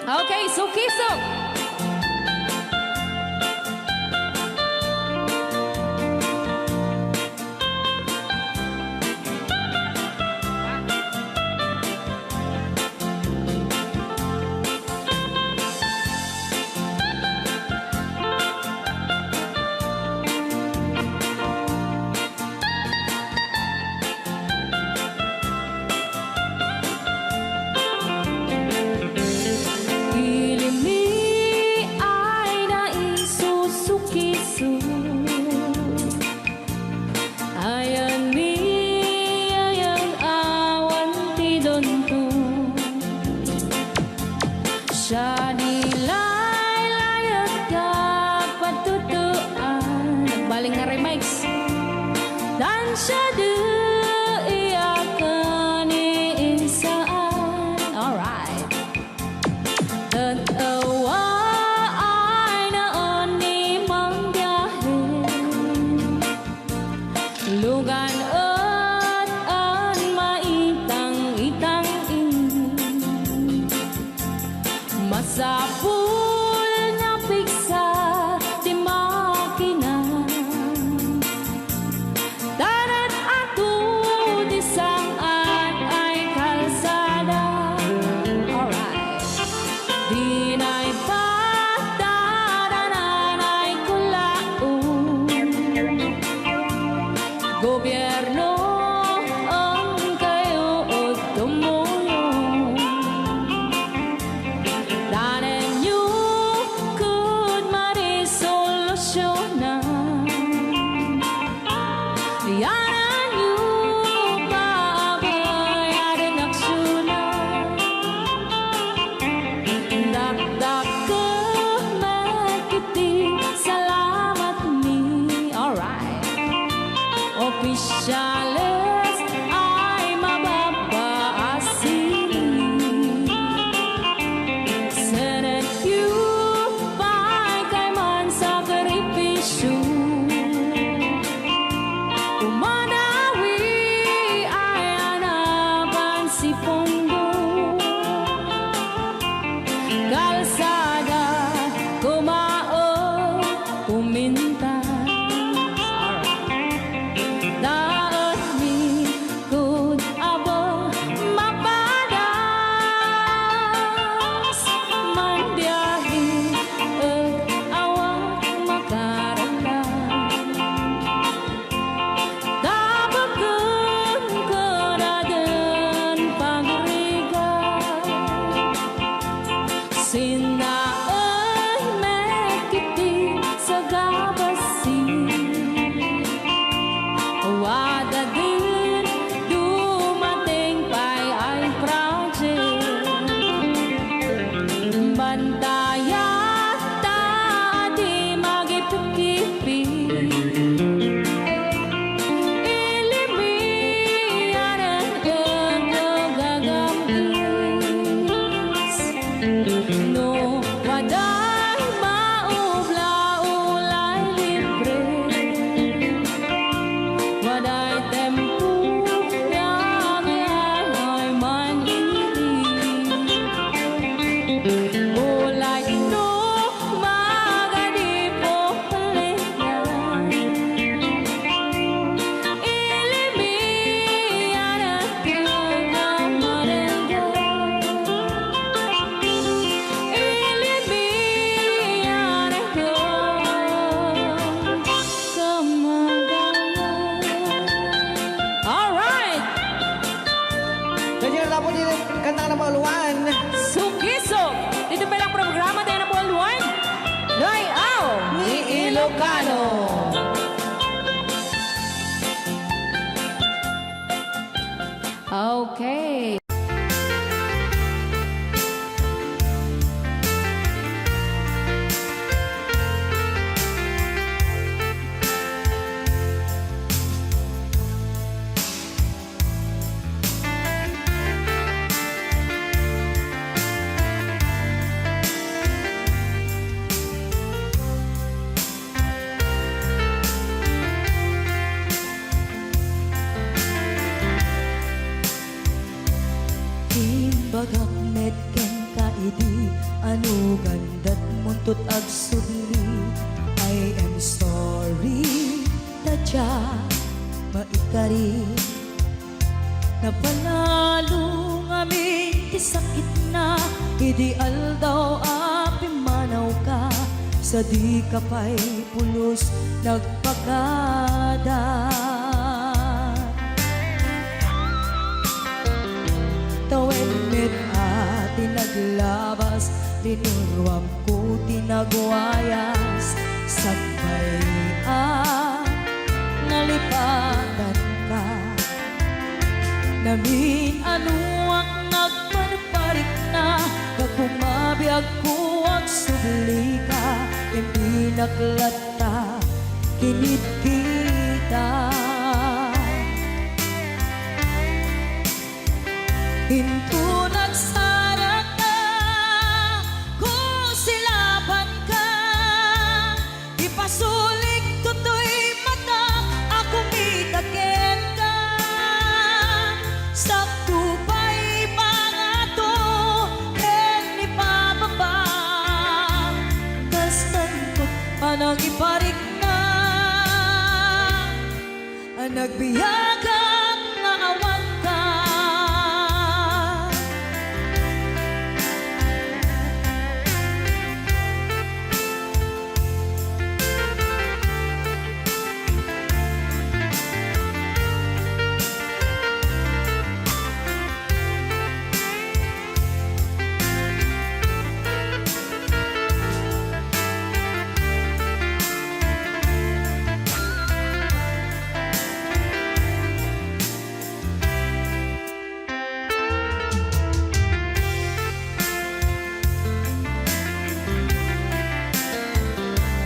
Okay, so kisok. Siya nilay-layat ka patutuan. Nagbaling nga remix. Dan siya iyakan iinsaan. Alright. Tatawa ay naon ni mang biyahe. Lugan at an maitang-itang masapul na piksa di makina. Darat ato di saan ay kalsada. Alright. Di na'y patadanan ay kulaon. Gobyerno ang kayo o tumulong. Danan nyo could marisolusyonan. Yanan nyo pabayaan aksyonan. Dakdak ka magkiti, salamat ni. Alright. Opisyales ay mababaasin. Senate you kay man sakripisyo. Umanawi ay anaban si Pondo. Kalsada kumao kuminta. Daan mi kud abo mapadas man biyahe at awak makaramdam. Tabagan ka na din pagrigat. Sinaan mekiti sa gabasin. Wada din dumating pa'y ay project. Bantayat ta di magipikipi. Ilimiyan ang gagamis. No, waday maubla-ulay libre. Waday tempo yang ay manili. Ulay no magadipo palitan. Ilimiyan ang kagamarenga. Ilimiyan ang kamagalan. Alright! Ganyan na po din kanta ng Pauluan. Sukiso! Dito pa lang programa tayo na buwan-buwan. Noy-aw! Ni Ilocano. Okay. ano gandat muntot ag sudli. I am sorry, tadya maikari. Napanalo ngamin ti sakit na, ideal daw api manaw ka. Sa di ka pa'y pulos nagpakada. Tawen mit tinaglabas, tinuruam ko tinagwayas. Sakbay nalipatan ka. Namin ano ang nagparparik na, kagumabiyag ko ang subli ka. Hindi naklata, kinit kita. Hinto nagsarak ka, kung silaban ka. Ipasulik tutoy mata, ako mitaken ka. Sakto pa'y pangato, ken ipababa. Kastantot panang iparik na, ang nagbiyagang naawan ka.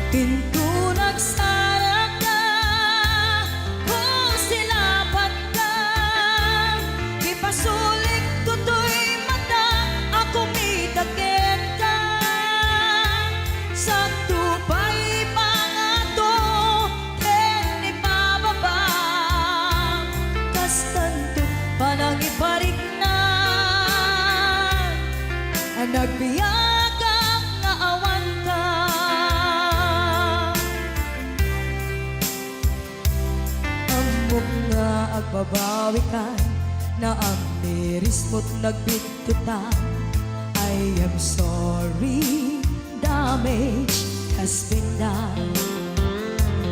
Pinto nagsarak ka, kung silaban ka. Ipasulik tutoy mata, ako mitaken ka. Sakto pa'y pangato, ken ipababa. Kastanto panang iparik na, ang nagbiyagang naawan ka. Nga agbabawi ka na ang miris mo't nagbitutan. I am sorry, damage has been done.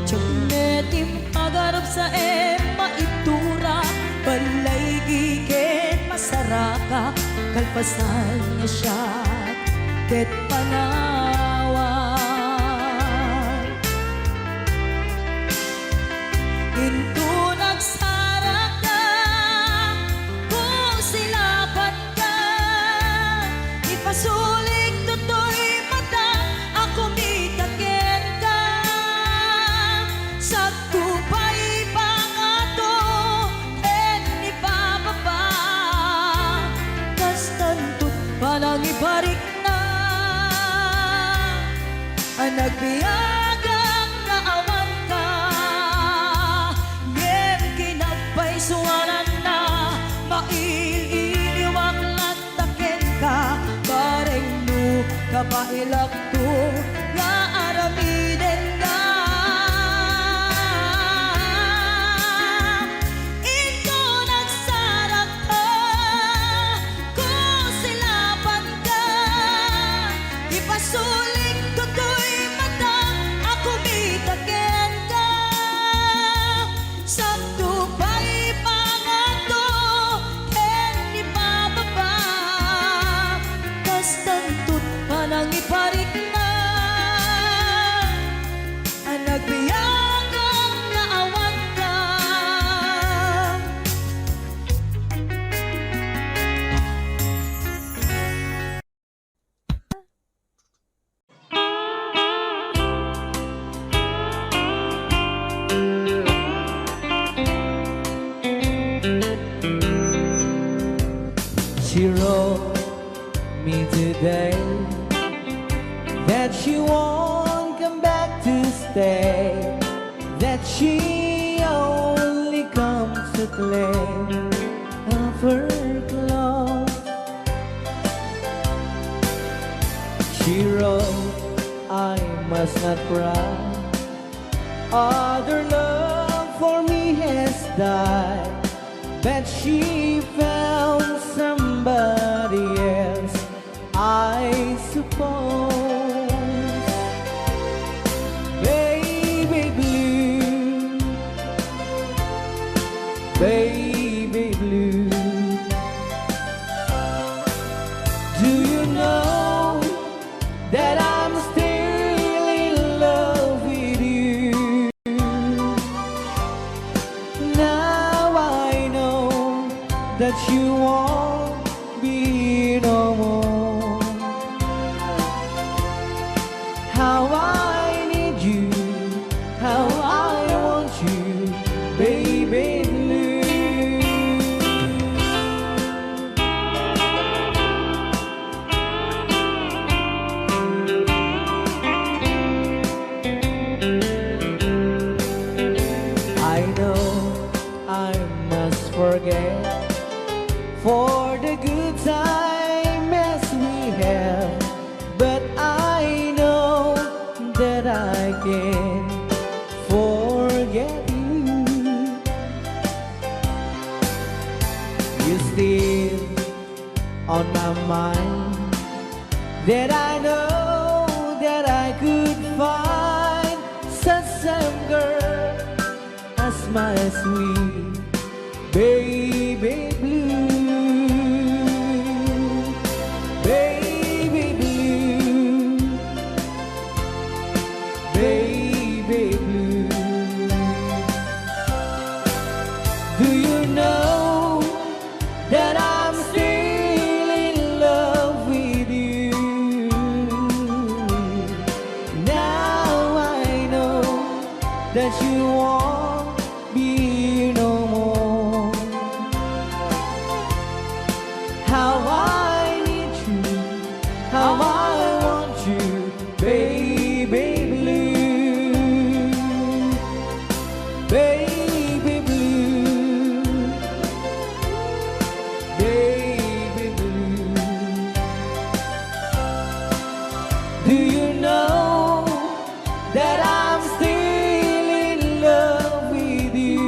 Tsunetim pagarap sa maitura, balay gigit masaraka. Kalpasan niya siya, ket panawan. Into nagsarak ka, kung silaban ka. Ipasulik tutoy mata, ako mitaken ka. Sakto pa'y pangato, ken ipababa. Kastantot panang ibarik na, ang nagbiyagang naawan ka. Suwanan na maililiwag lataken ka. Bareng no kapailak to nga aramiden ka. Ito nagsarak ka, kung silaban ka. Ipasulik tutoy mata, ako mitaken ka. Sakto pa'y pangato, ken ipababa. Kastantot panang iparik na, ang nagbiyagang naawan ka. She wrote me today that she won't come back to stay, that she only comes to claim. of her clothes. She wrote, I must not cry. Other love for me has died, but she found somebody else, I suppose. Baby blue, baby blue, do you know that I'm still in love with you? Now I know that you won't be no more. How I need you, how I want you, baby blue. I know I must forget for the good times we have, but I know that I can forget you. You still on my mind, that I know that I could find such a girl as my sweet baby blue, baby blue, baby blue. Do you know that I'm still in love with you? Now I know that you won't be no more. How I need you, how I want you, baby blue, baby blue, baby blue. Do you know that I'm still in love with you?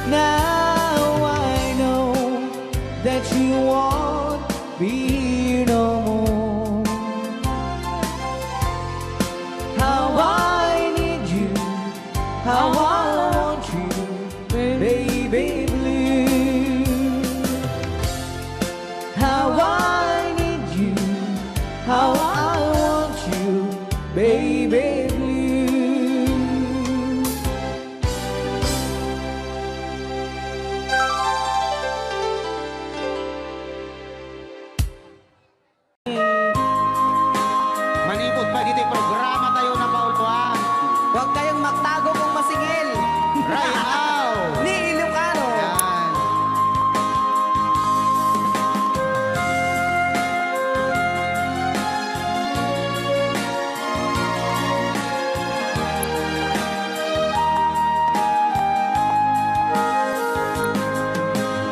Now I know that you won't be no more. How I need you, how I want you, baby blue. How I need you, how I want you, baby blue. Manipot pa dito yung programa tayo na paulpuan. Huwag kayong magtago kung masingil. Right now! Ni Ilocano. Yan.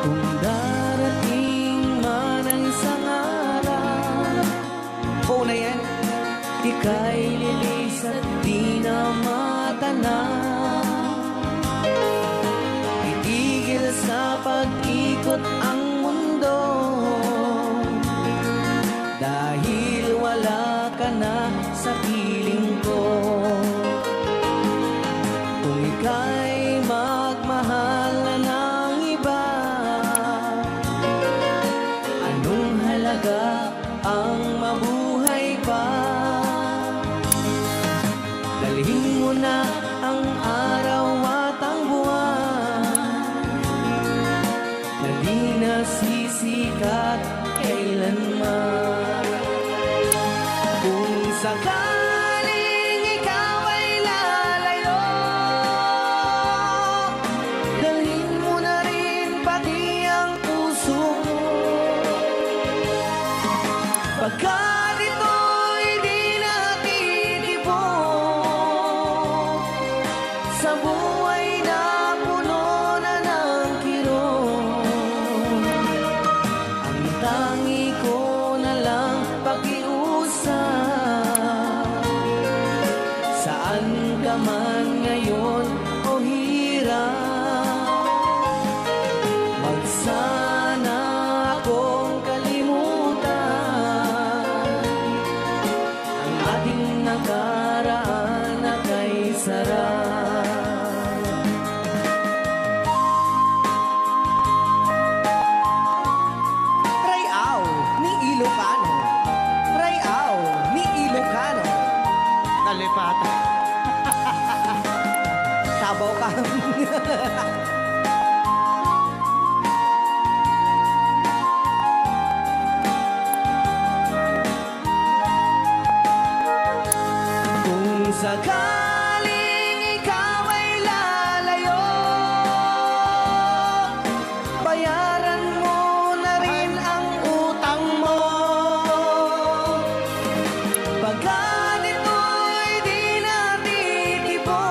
Kung darating man ang isang araw, phone na yan, ika'y lilis at di na matanaw. Itigil sa pag-ikot ang mundo, dahil wala ka na sa piling ko. Kung ika'y magmahal na ng iba, anong halaga ang mabuhay pa? Dalhin mo na ang araw at ang buwan, na di nasisikat kailanman. Kung sakaling ikaw ay lalayo, dalhin mo na rin pati ang puso mo. Pagkat ito'y di natitibok sa buhay na puno na ng kirot, ang tangi ko na lang ka man ngayon o hirap, wag sana akong kalimutan ang ating nakaraan na kay sarap. Rayaw ni Ilocano, Rayaw ni Ilocano. Nalipatan. Tabaw ka. Kung sakaling ikaw ay lalayo, bayaran mo na rin ang utang mo. Pagka nito'y di natitibok,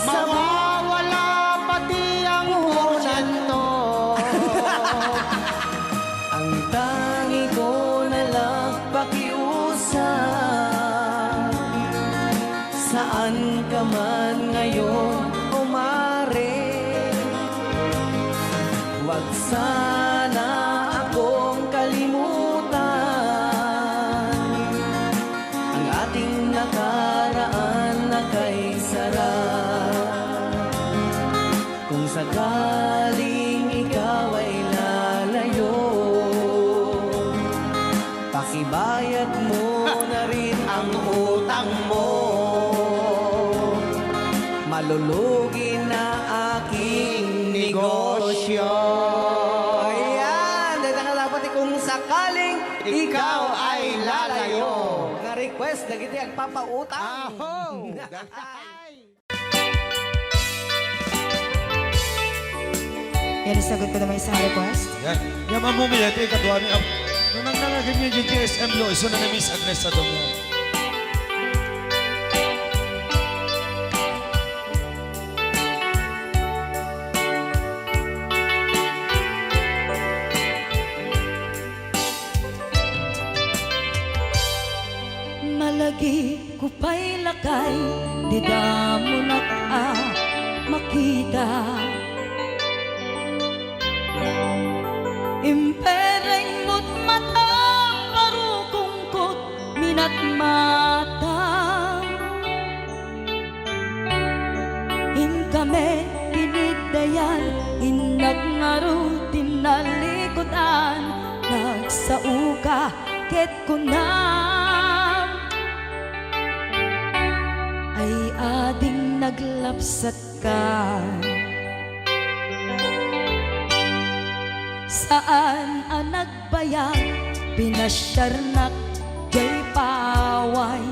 Mawawala pati ang porsyento. ang tangi ko na lang pakiusap, saan ka man ngayon o mare, wag sana akong kalimutan ang ating nakaraan na kay sarap. Kung sakaling ikaw ay lalayo, pakibayad mo na rin ang utang mo. Malulugi na aking negosyo. Ayan, dahil nga dapat kung sakaling ikaw ay lalayo. Nga request na giti ang papautang. Aho! Yan, isagot ko naman isang request. Yan. Yan mamumiyat eh, kadwa ni nung nang nangaganyan yung GSM lo, iso na na Miss Agnes sa domo. Malagi ko pa'y lakay, di mo na makita. Impereng mo't mata, parukungkot, minat mata. In kami, pinigdayan, inag ngaro, tinalikodan, nagsauka, ket kunam. Ay ading naglapsat ka, saan ang nagbayag, pinasyarnak, jay paway.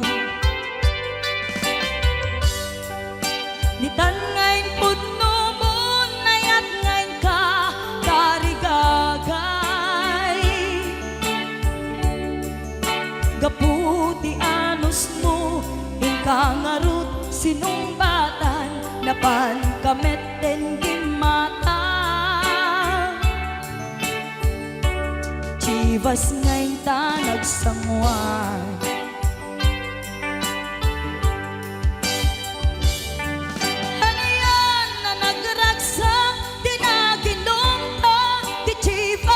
Nitan ngayon putno mo, nayat ngayon ka, karigagay. Gaputi anos mo, inkangarut, sinumbatan, napan kamet den gimata. Chivas ngayon ta nagsangwan, ano yan na nagragsak, di naginom ta, di Chivas.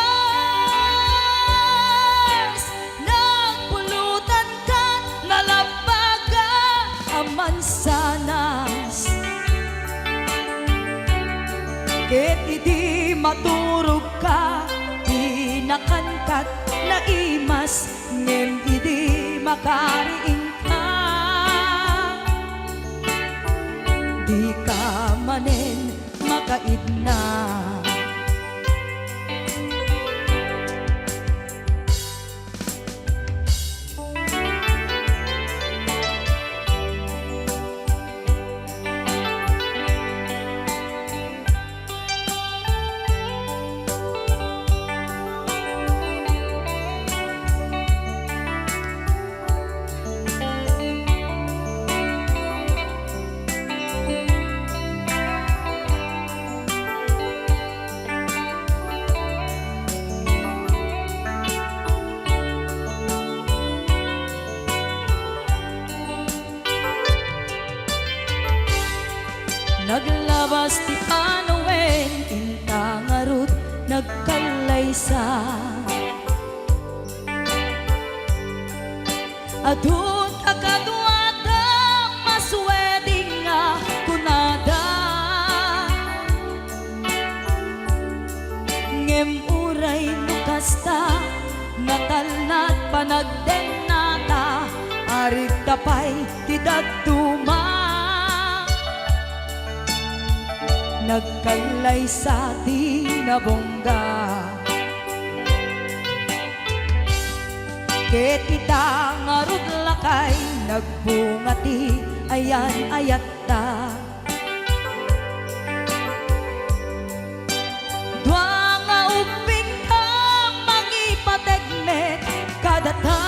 Nagpulutan ka, nalabaga, aman sanas. Ket idi maturog ka, nakankat na imas, ngem idi makariing ka. Di ka manen makaidna. maysa adun akaduada masweding nga kunada ngem uray nukasta natalnat panagdenata arit tapay tidagtuma nagkailay sa tinabongga ket ita ngarud lakay nagbungati ayan ayatta dua nga uping ka mangipategmet kadata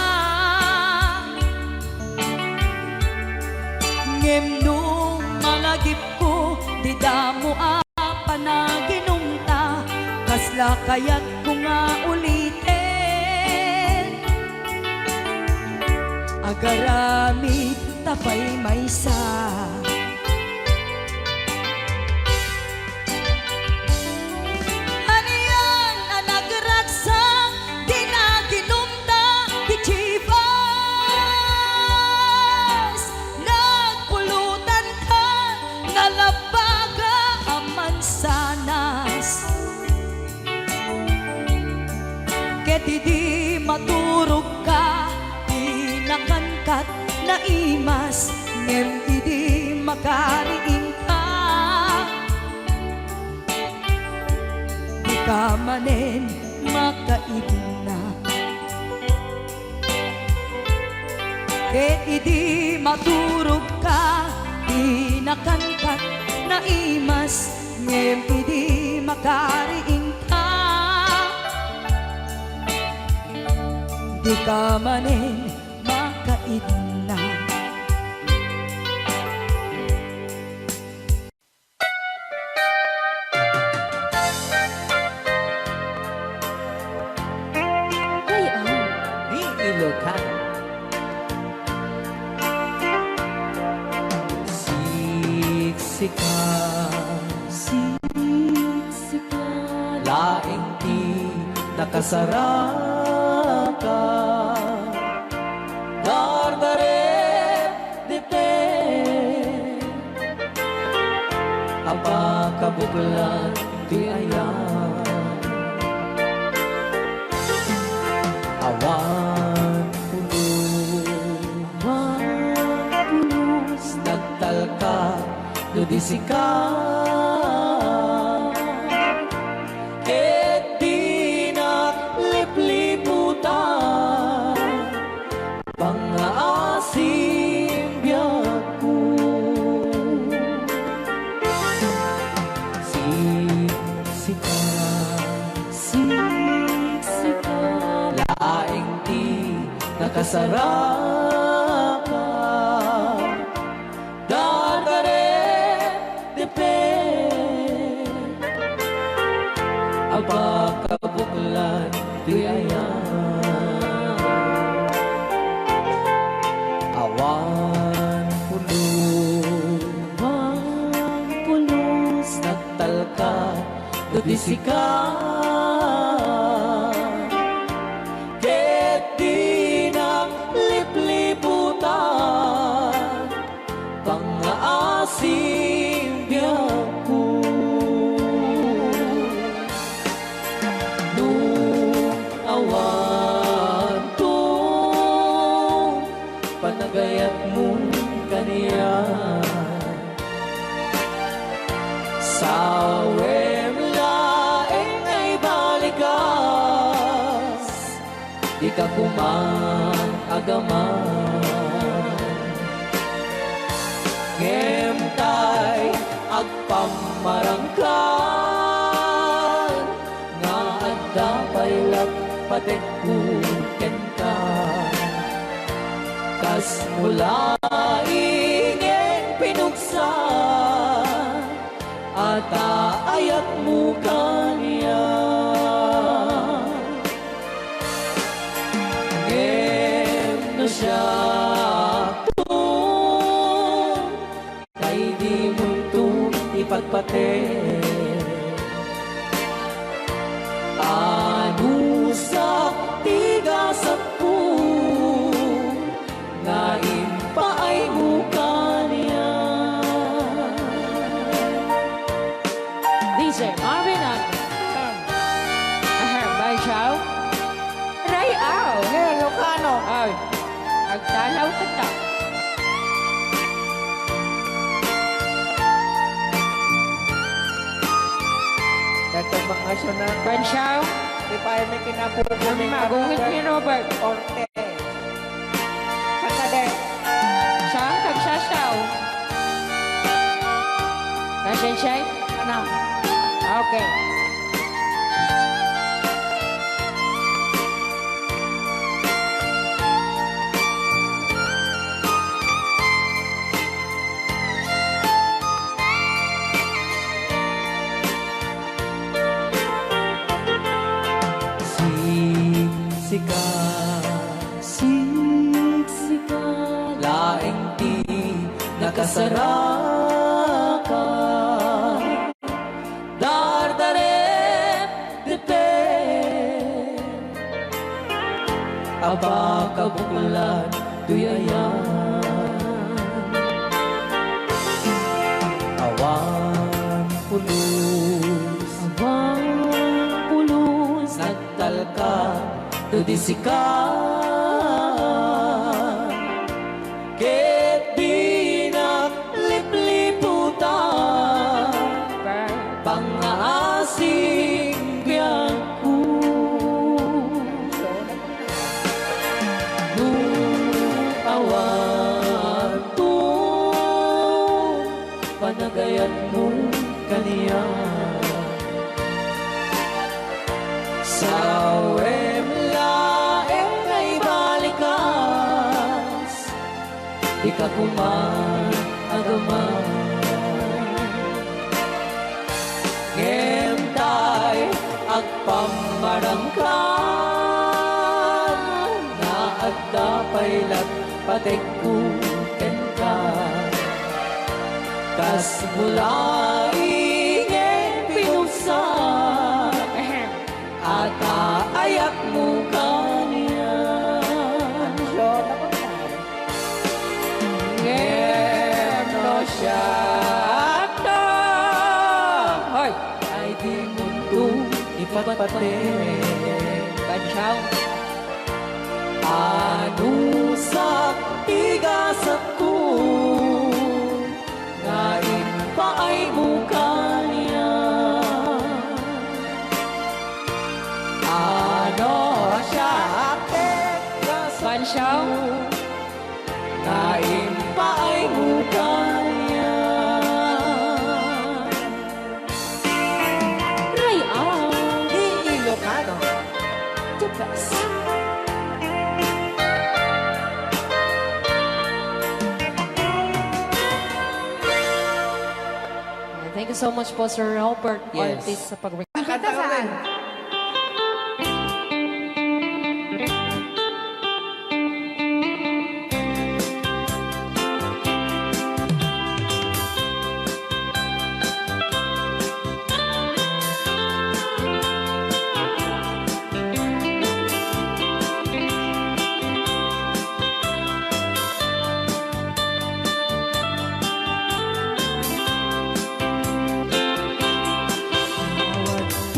ngem nung malagip ko di damo a panaginumta kasla kayat ko nga ulitin agarami tapay maysa aniyan ang nagragsang di naginumta di chivas nagpulutan ka nalabaga ang mansanas ket di maturog ka di nakangkat na imas ngem di makariing ka di ka manen makaibna ket di maturog ka di nakangkat na imas ngem di makariing ka di ka manen makaidna Ay, ah. Di Ilocan. Siksika, Siksika. laing di nakasaraka. Dardaret dite, kabuklan di ayan. Awan pulos nagtalka no di sikat ket di naglipliputan pangaasim biyak ko siksikan laing di nakasaraka dadaret depen abakabuklan di ayan awan pulos nagtalka do di sikat ket di naglipliputan pangaasim biyak ko nung awan to panagayat mong kaniyan sa laing ay balikas di ka kumang agaman ngem tay agpamarangkan nga adda paylak patek ken ka kas mula ingen pinuksa ata ayat mo kaniya ngem no siya kay di mo ipagpate ano Ay, agtalaw ka ta. Dato mga sunang Bansyaw, di pa ay may kinabubo ni magungit ni Robert. Orte. Kakade. Siyang kagsasaw. Nasaan siya? Ano? Okay. Siksika, Siksika, laing di nakasaraka. Dardarep depet, abakabulan duyayan. Awan pulos, awang pulos, nagtalka tudisikan. Ket binaglipliputan, pangaasing biyangku. Awan to, panagayan mo kaniya. Sa laeng ay balikas, di ka kumagaman. Ngentay agpamarangkan, na agdapay patekkuken ka. Kas mulai ngeng pinuksan, at ayak mo kaniya. Ngem no siya ta, Hoy, ay di mundo ipatpate. Bansyaw. Ano sa tigasat ko, ngayon pa ay mukha niya. Ano siya tigasat Bansyaw. ko, ngayon pa ay mukha niya. Ray Ang, Ilocano. the best. Thank you so much po, Sir Robert Yes. Ortiz, sa pag-request. Kanta saan?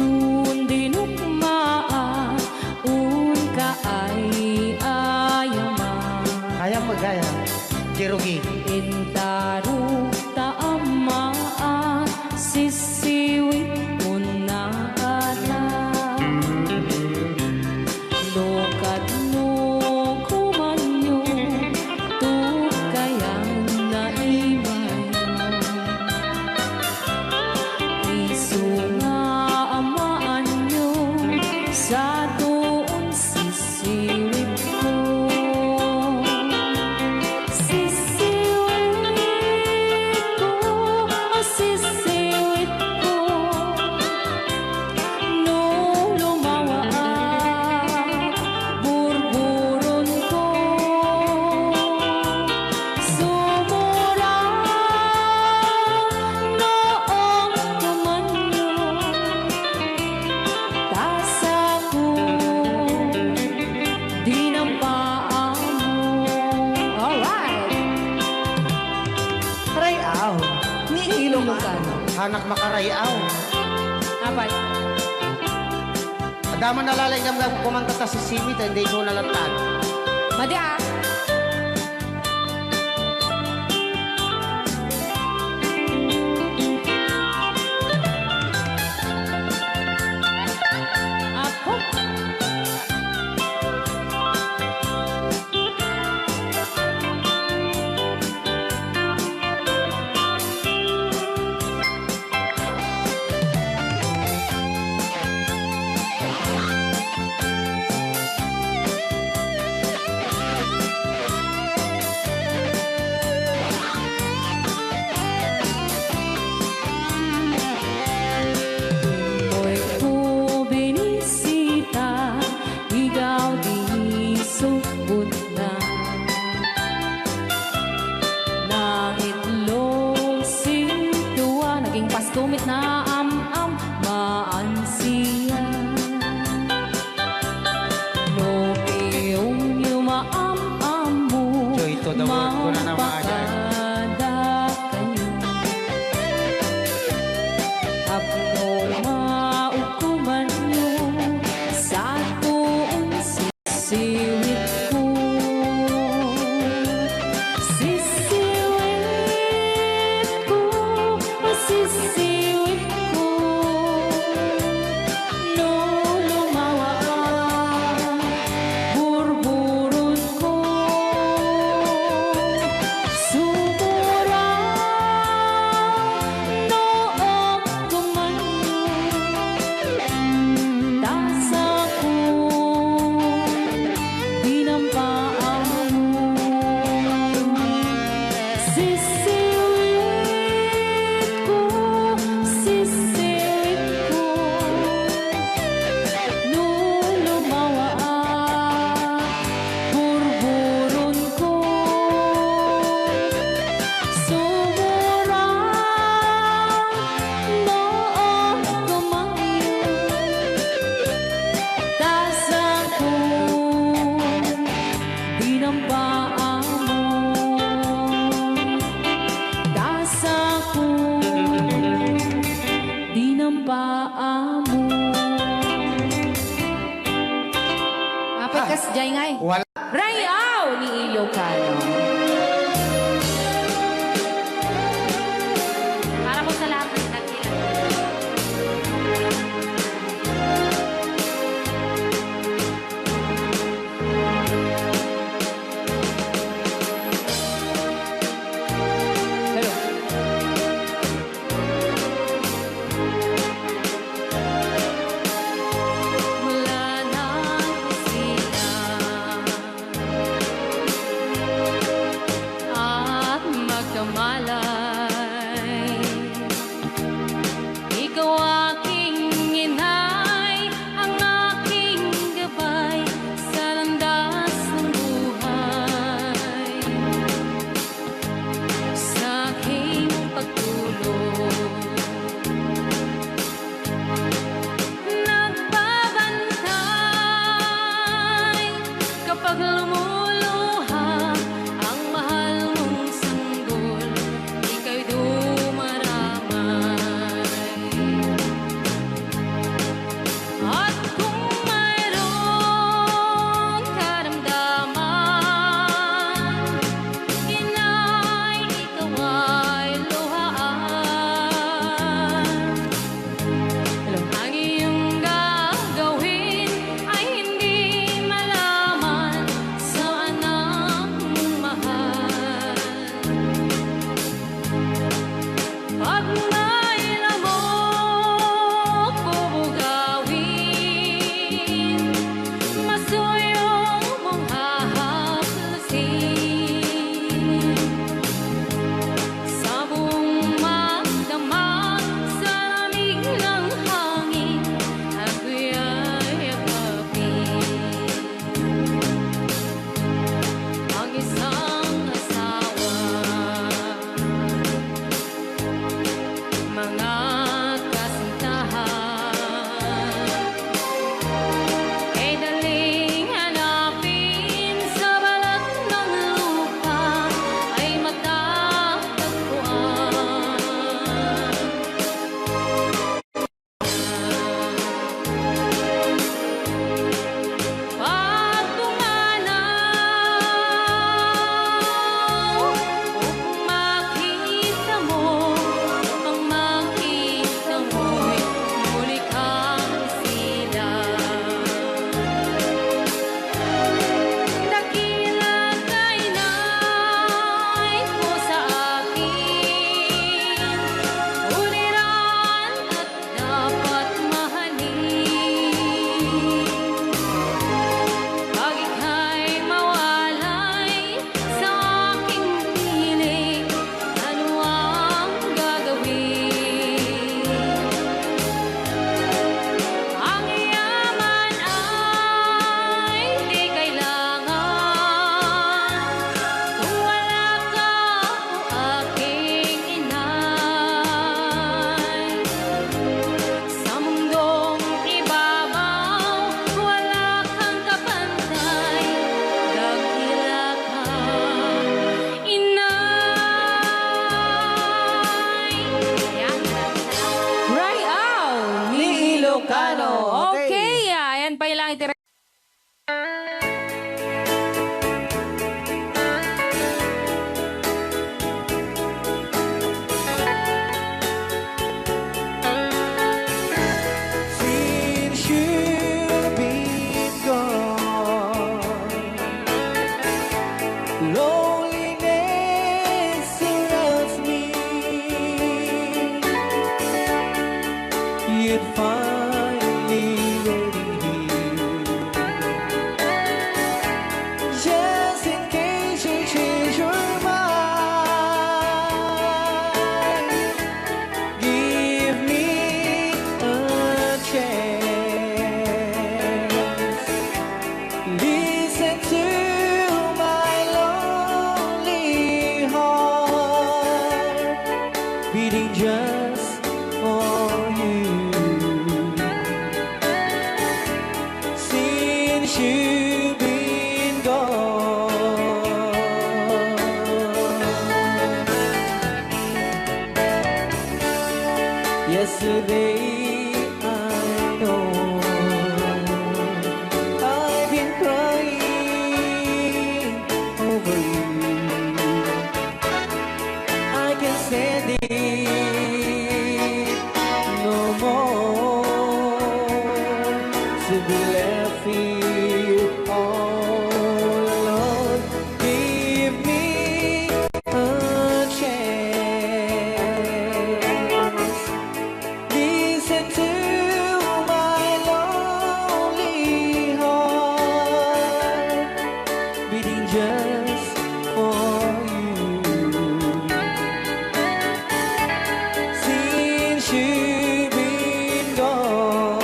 Un dinukmaan, un kaay ayaman. Kaya magaya. Jerugi. Intaru taamaan, sisiwit unakata. Lokat no kumanyo, tukayan na imay. Isu nga amaan nyo, sa doon sisiwit ko. Sisiwit ko, no lumawa ang burburon ko. Sumura noong kumanyo, tasa ko, dinampaan mo. Alright! Rayaw. Ni Ilocano. Hanak makarayaw. Apat. Adaman nalalay ng kumanta ta si Simit, hindi ko nalatag. Madi ah. Ako. Mo'y bubinisita, ikaw di sugod na. Nang itlog sintuwa, naging pastumit na am-am, maansiya. No piyong yumaam-am mo, Joy to the world ko na naman yan. Apno maukuman nyo sa tuong sisiwit ko. Sisiwit ko, sisiwit ko. No lumawa ang burburot ko. Sumura noong tumanyo, tasa ko dinampaan mo. Sisiwit ko, sisiwit ko. No lumawa ang burburon ko. Sumura noong tumanyo, tasa ko dinampaan mo. Tasa ko dinampaan mo. Apit kas jay ngay. Wala. Rayaw ni Ilocano. Para po sa lahat ng nagkilala. Hello. Wala nang sila Yesterday I know I've been crying over you. I can't stand it no more to be left here all alone. Give me a chance. Listen to my lonely heart beating just for you. Since you've been gone,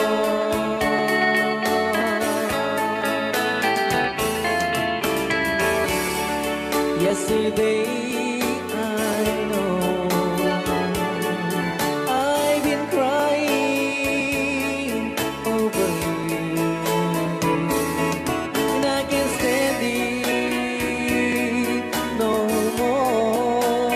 yesterday I know I've been crying over you, and I can't stand it no more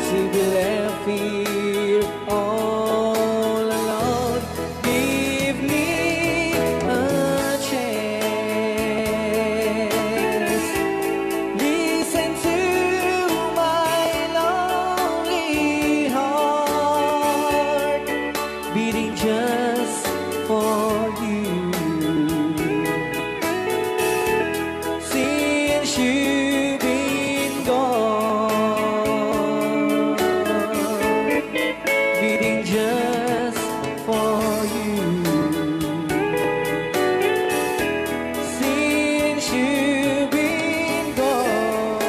to be left here all alone. Give me a chance. Listen to my lonely heart beating just for you. Since you've been gone, beating just for you. Since you've been gone.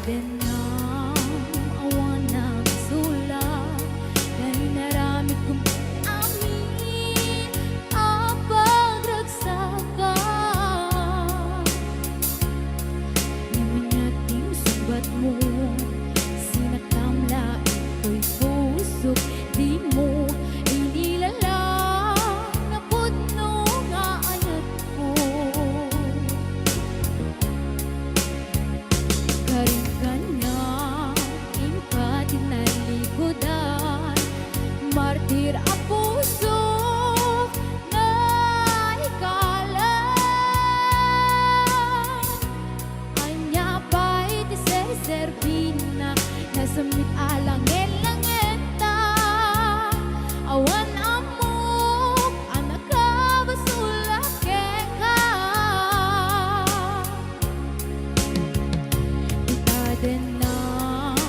Din ang awan ng sulat Dahil narami kong amin ang pagragsakan. Namanyating sugat mo, sinakamla ito'y pusok. Di mo inilalang na puno nga ayat ko. Karin ka na, ingkat tinalikodan, martir ang puso na ikalan. Anya pa'y tiseservina, nasamit alang elangeta. Awan amok, anak ka basulak ka. Itaden ng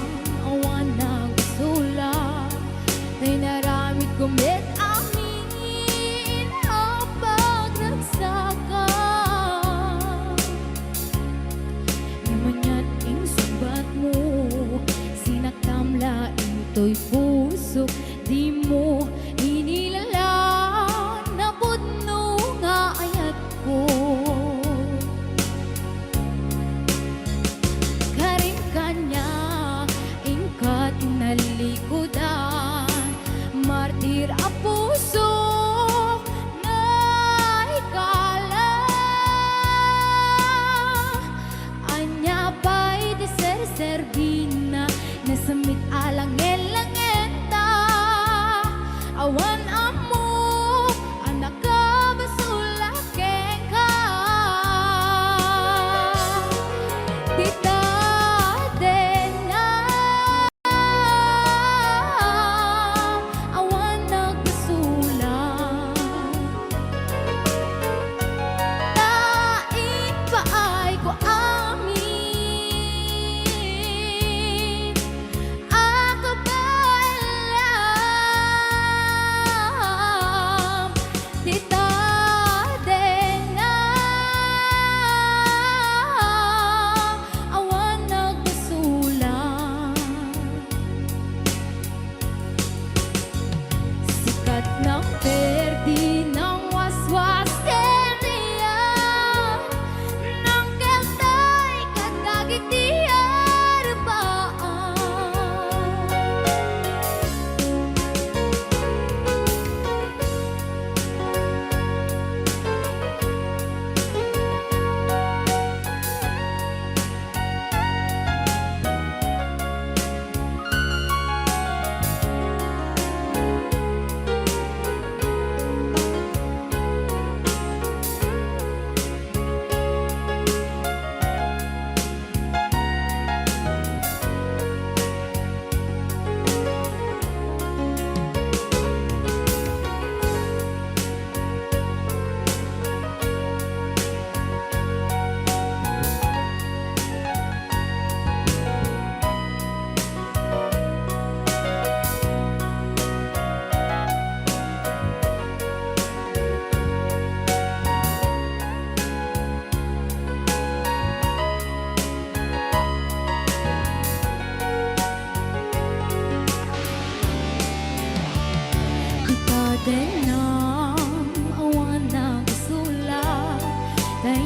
awan ng sulat Na'y naramit kumit amin ang pagragsakan. Namanyating sugat mo, sinaktamla ito'y puso. Di mo inilalang na puno nga ayat ko. Karin ka niya, ingkat tinalikodan, martir ang puso na ikalan. Anya pa'y diserservina, nasamit alang elangeta.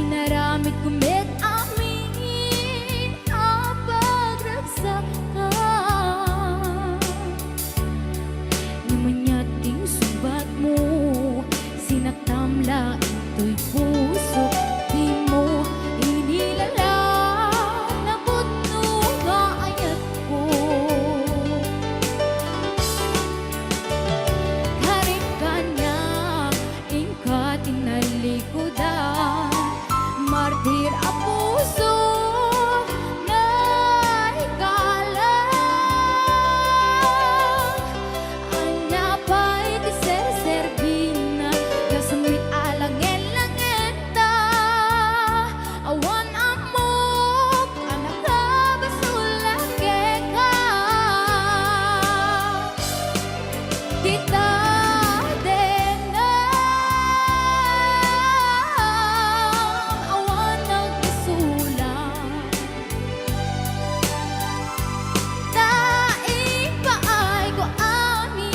Inaramid kumit amin ang pagragsak ka. Namanyating subat mo, sinaktamla ito'y puso. Di mo inilalang na putno nga ayat ko. Haring kanya, ingka tinalikudan, martir ang puso na ikalang. Anya pa'y di ser-servina, kasamit alangen langenta. Awan amok, anak ka basulake ka. Kita din na awan nagkasulang. Daing paay ko amin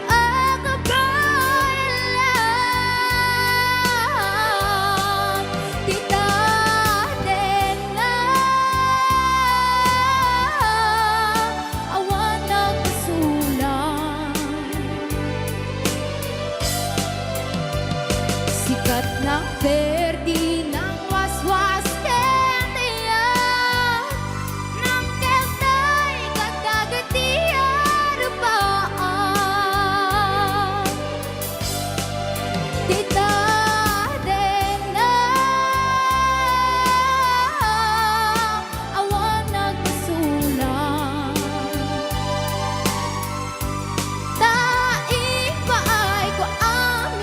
ang kabalan. Kita din na awan nagkasulang. Sikat ng perdi ng waswas kentiyan, ng keltay katagatiyan rupaan. Tita din na awan nagkasulang. Daing paay ko amin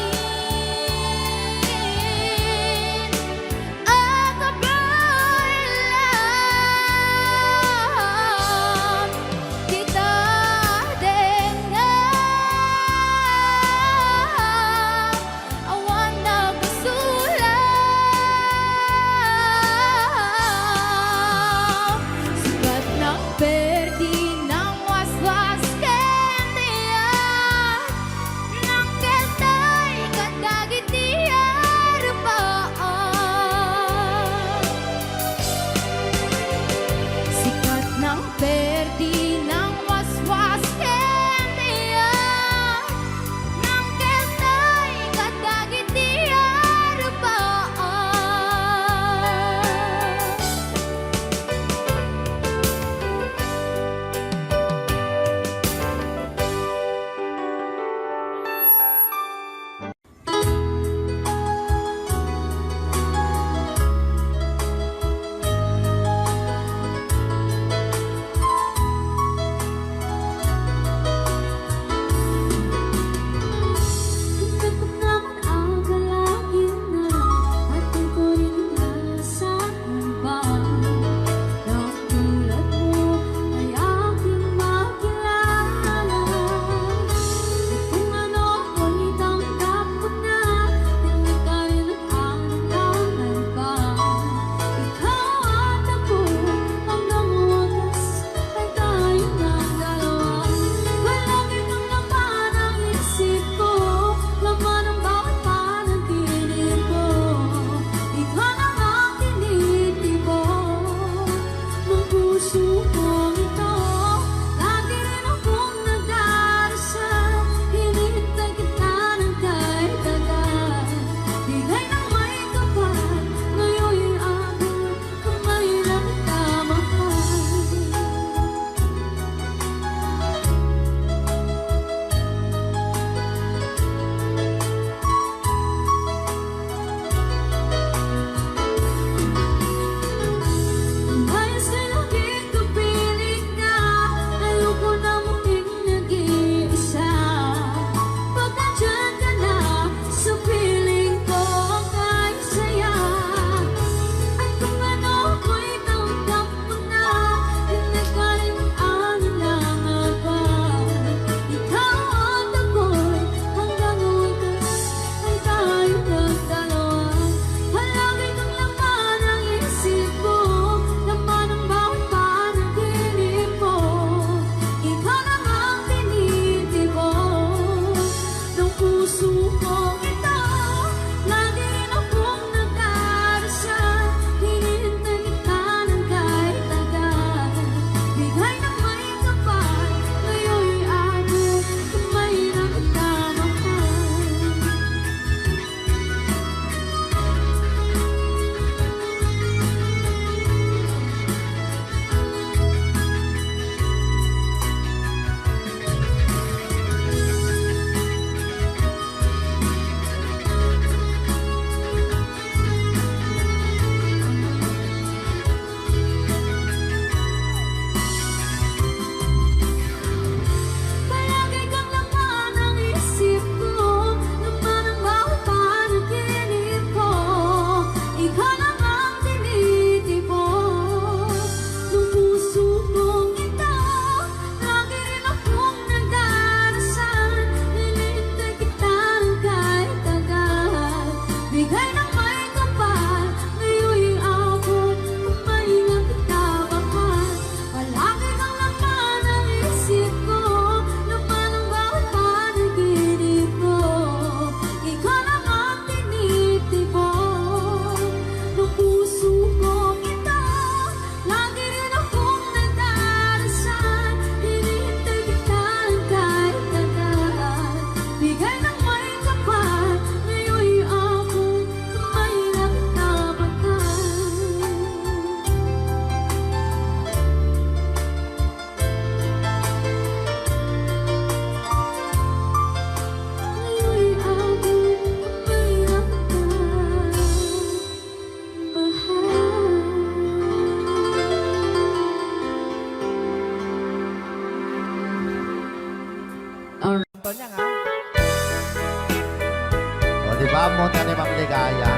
Kamot na ni Ma'am Ligaya.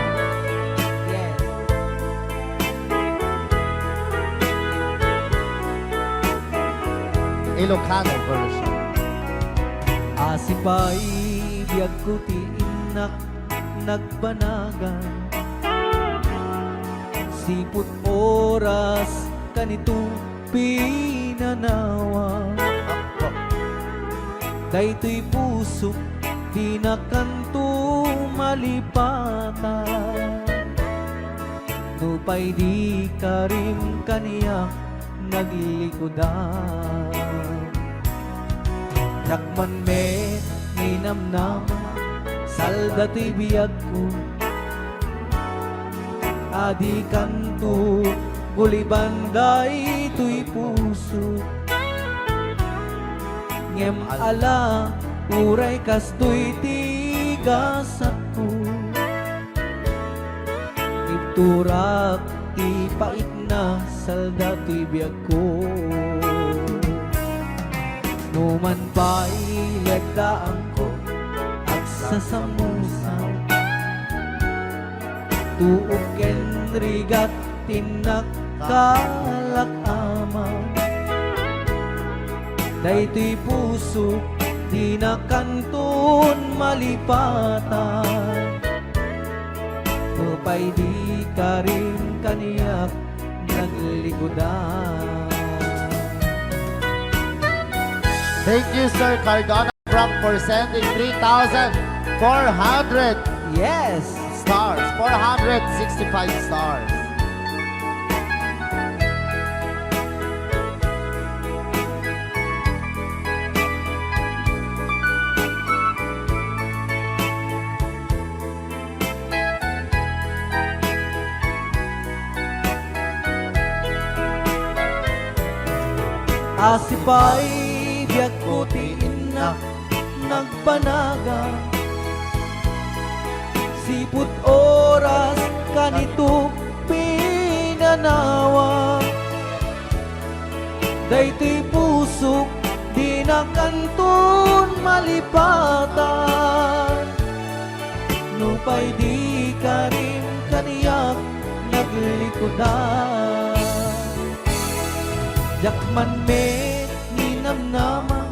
Yes. Ilocano version. Asipay biyag ko ti inak nagbanagan siput oras kanito pinanawa daytoy puso di nakanto malipatan nupay di karim kaniya naglikodan Yakman me ninamnama salda to'y biyag ko adi kanto gulibanday to'y puso ngem ala uray kasto'y tigasak ko iturak ti pait na salda to'y biyag ko Numan pa'y lagdaan ko at sasamusaw Tuog ken rigat tinakkalakama Daytoy puso di nakanton malipatan Mupay di ka rin kaniyak naglikodan Thank you, Sir Cardona Frank, for sending 3,400 Yes! stars. 465 stars. Asipay biyag ko ti inak nagpanaga Siput oras kanito pinanawa Daytoy pusok di nakanton malipatan Nupay di ka rin kaniyak naglikodan Yakman me ninamnama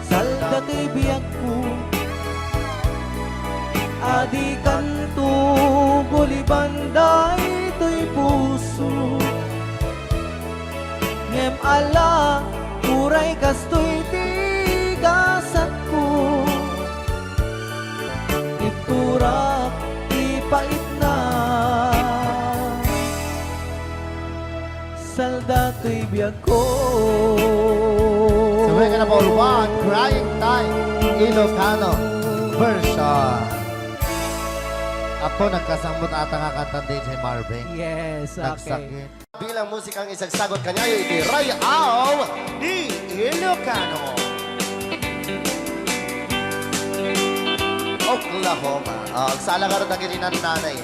salda to'y biyag ko Adi kanto gulibanday to'y puso Ngem ala uray kasto'y tigasat ko Iturak ipait na salda to'y biyag ko So we're gonna ball one, Crying Time, Ilocano version. Ako nagkasambot ata nga kanta din si Marvin. Yes, okay. Nagsakit. Bilang musikang isagsagot kanya, iti Ray Au di Ilocano. Oklahoma. Sala ka rin na kininan nanay.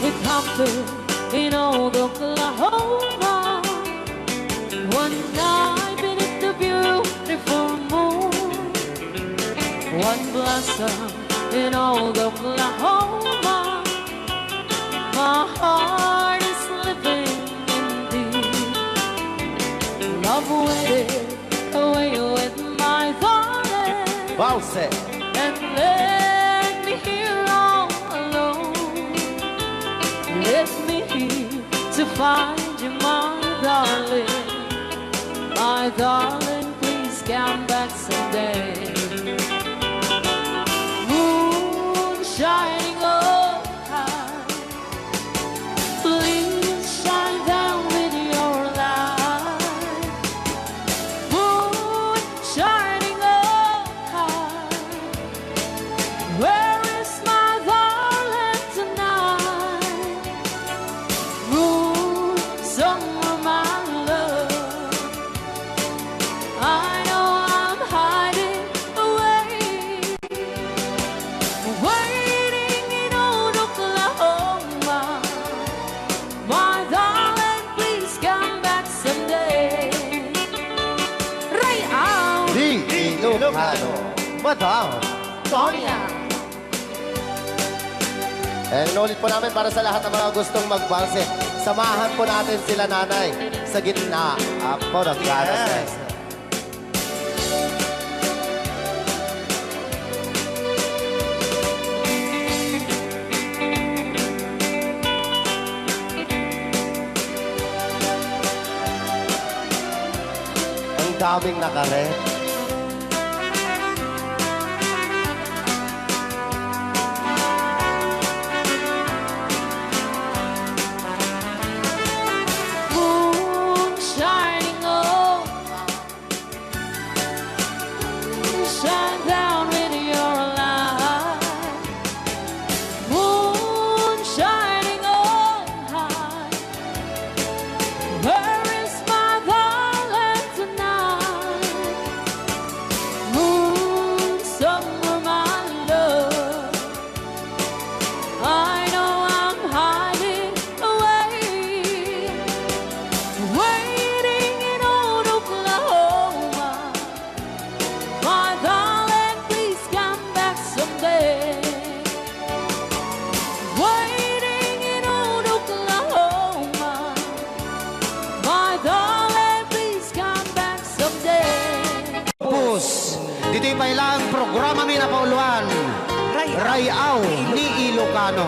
It happened in old Oklahoma one night beneath the beautiful moon. One blossom in old Oklahoma. My heart is living in thee. Love waited away with my darling. Wow, set. And let me here all alone. Let me here to find you, my darling. My darling, please come back someday. Moon shining oh high, please shine down with your light. Moon shining oh high, where is my darling tonight? Moon, summer, my love, Ilocano, Madam Sonia. And inulit po namin para sa lahat ng mga gustong magbanse. Samahan po natin sila nanay sa gitna. Apo, nagkaras. Ang daming nakaret. Moon shining on, shine down with your light. Moon shining on high. Where is my darling tonight? Moon, summer, my love. I know I'm hiding away, waiting in old Oklahoma. My darling, please come back someday. Waiting in old Oklahoma. My darling, please come back someday. Pus, dito'y pailang programa may napauluan. Rayaw ni Ilocano.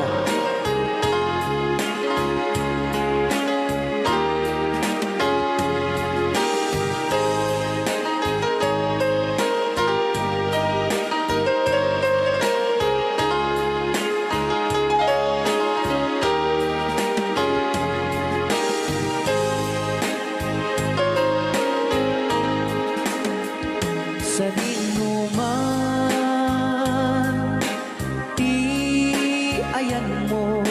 Sa dinuman, di ayan mo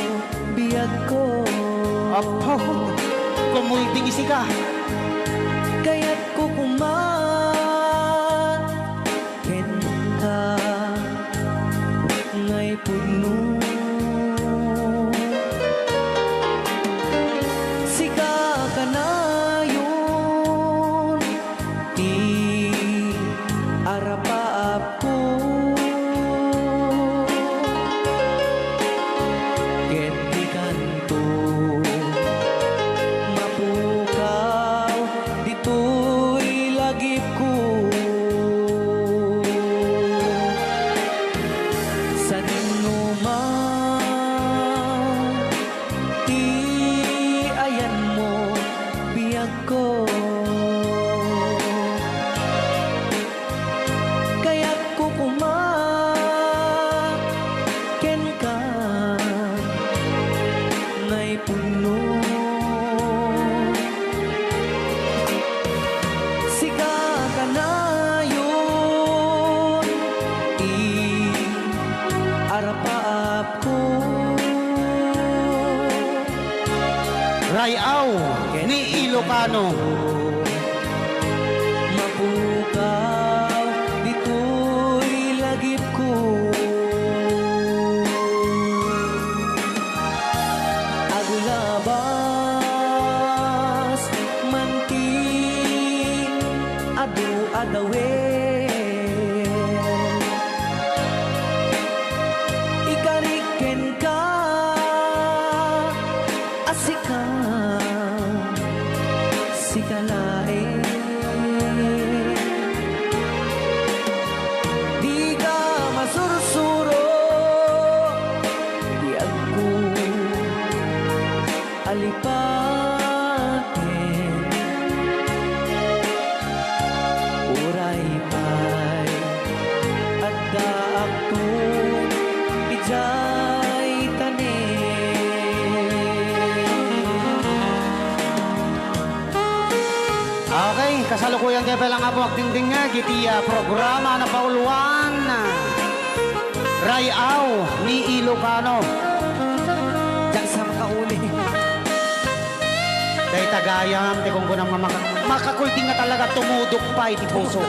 biyag ko. Apo, kumulting isiga. Kaya't kukuman, kenta, ngay puno. Siga ka na yun, di arapaap ko. Geti kanto, mapukaw, dito'y lagip ko. Sa dinuman, di ayan mo biyag ko. Kaya't kukumaken ka ngay puno. Siga ka na yun, i-arapaap ko. Rayaw ni Ilocano. Mapukaw, dito'y lagip ko. Agulabas, manting, adu-adawen. Ikariken ka, asikan, sikalain. Di ka masursuro, di ako alipatin. Uray pa'y at daak ko, ijay tanin. Okay, kasalukuyan kayo pa lang nga po akting nga gitiya programa na pauluan. Rayaw ni Ilocano. Diyan sa makauli. Dahil tagayam, di kong gunang makakulting nga talaga tumudok pa iti puso.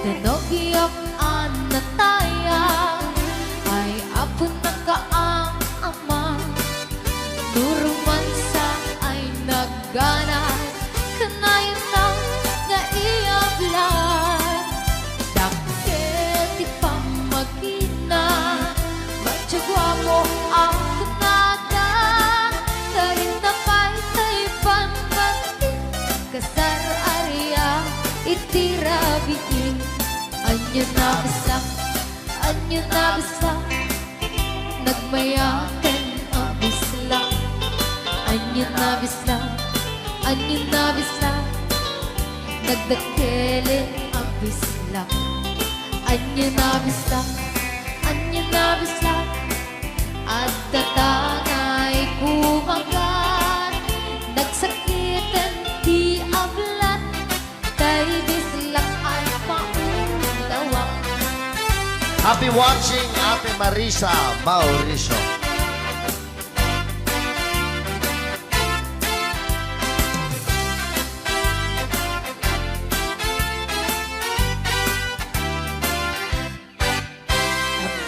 Tinogiyok anataya ay apon na kaang ama. Nurumansa ay naggana kanayon na nga iablan. Dakil ti pamagina matsugwa mo ang kunada. Karin na pa'y ta'y panbati kasar area itirabiin. Anyo na bisa nagmayakan ang bisla. Anyo na bisa nagdakilin ang bisla. Anyo na bisa at tatangay kumagat. Nagsakitan di ablan kay bislak ay paunawang. Happy watching, Ate Marisa Mauricio.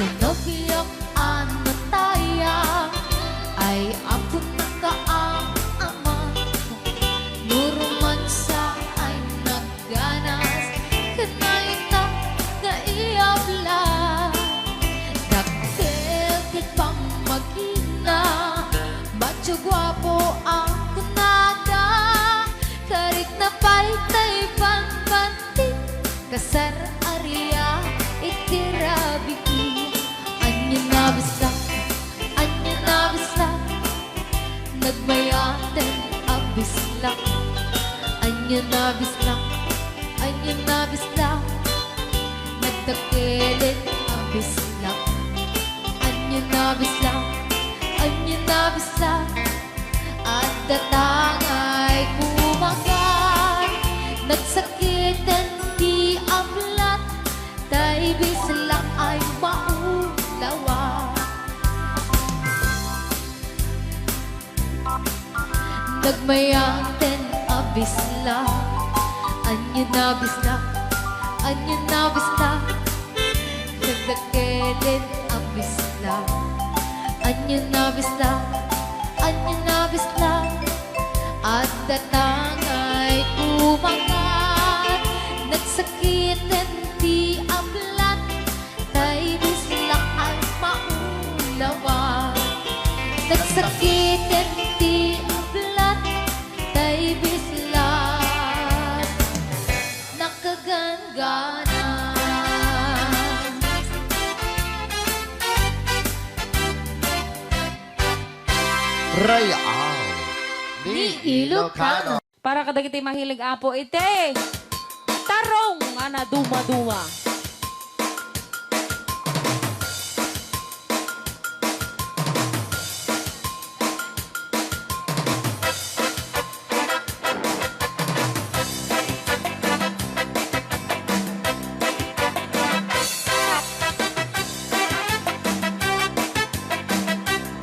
Tinogiyok anataya ay apon na kaang ama. Nurumansa ay nagganas kanayon na nga iablan. Dakil ti pamagina matsugwapo ang kunada. Karik na pa'y ta'y panbanti kasar area itirabiin. Anyo na bisa nagmayaten ang bisla. Anyo na bisa nagdakilin ang bisla. Anyo na bisa at datangay kumagat. Nagsakitan di ablat tay bisla ay maulawa. Nagmayaten ang bisla. Anyo na bisa nagdakilin ang bisla. Anyo na bisa at datangay kumagat. Nagsakitan di ablat tay bisla ay maulawa. Nagsakitan di ablat tay bisla nakagangana. Rayaan ni Ilocano. Para kadagiti mahilig apo ite. Tarong ana duma-duma.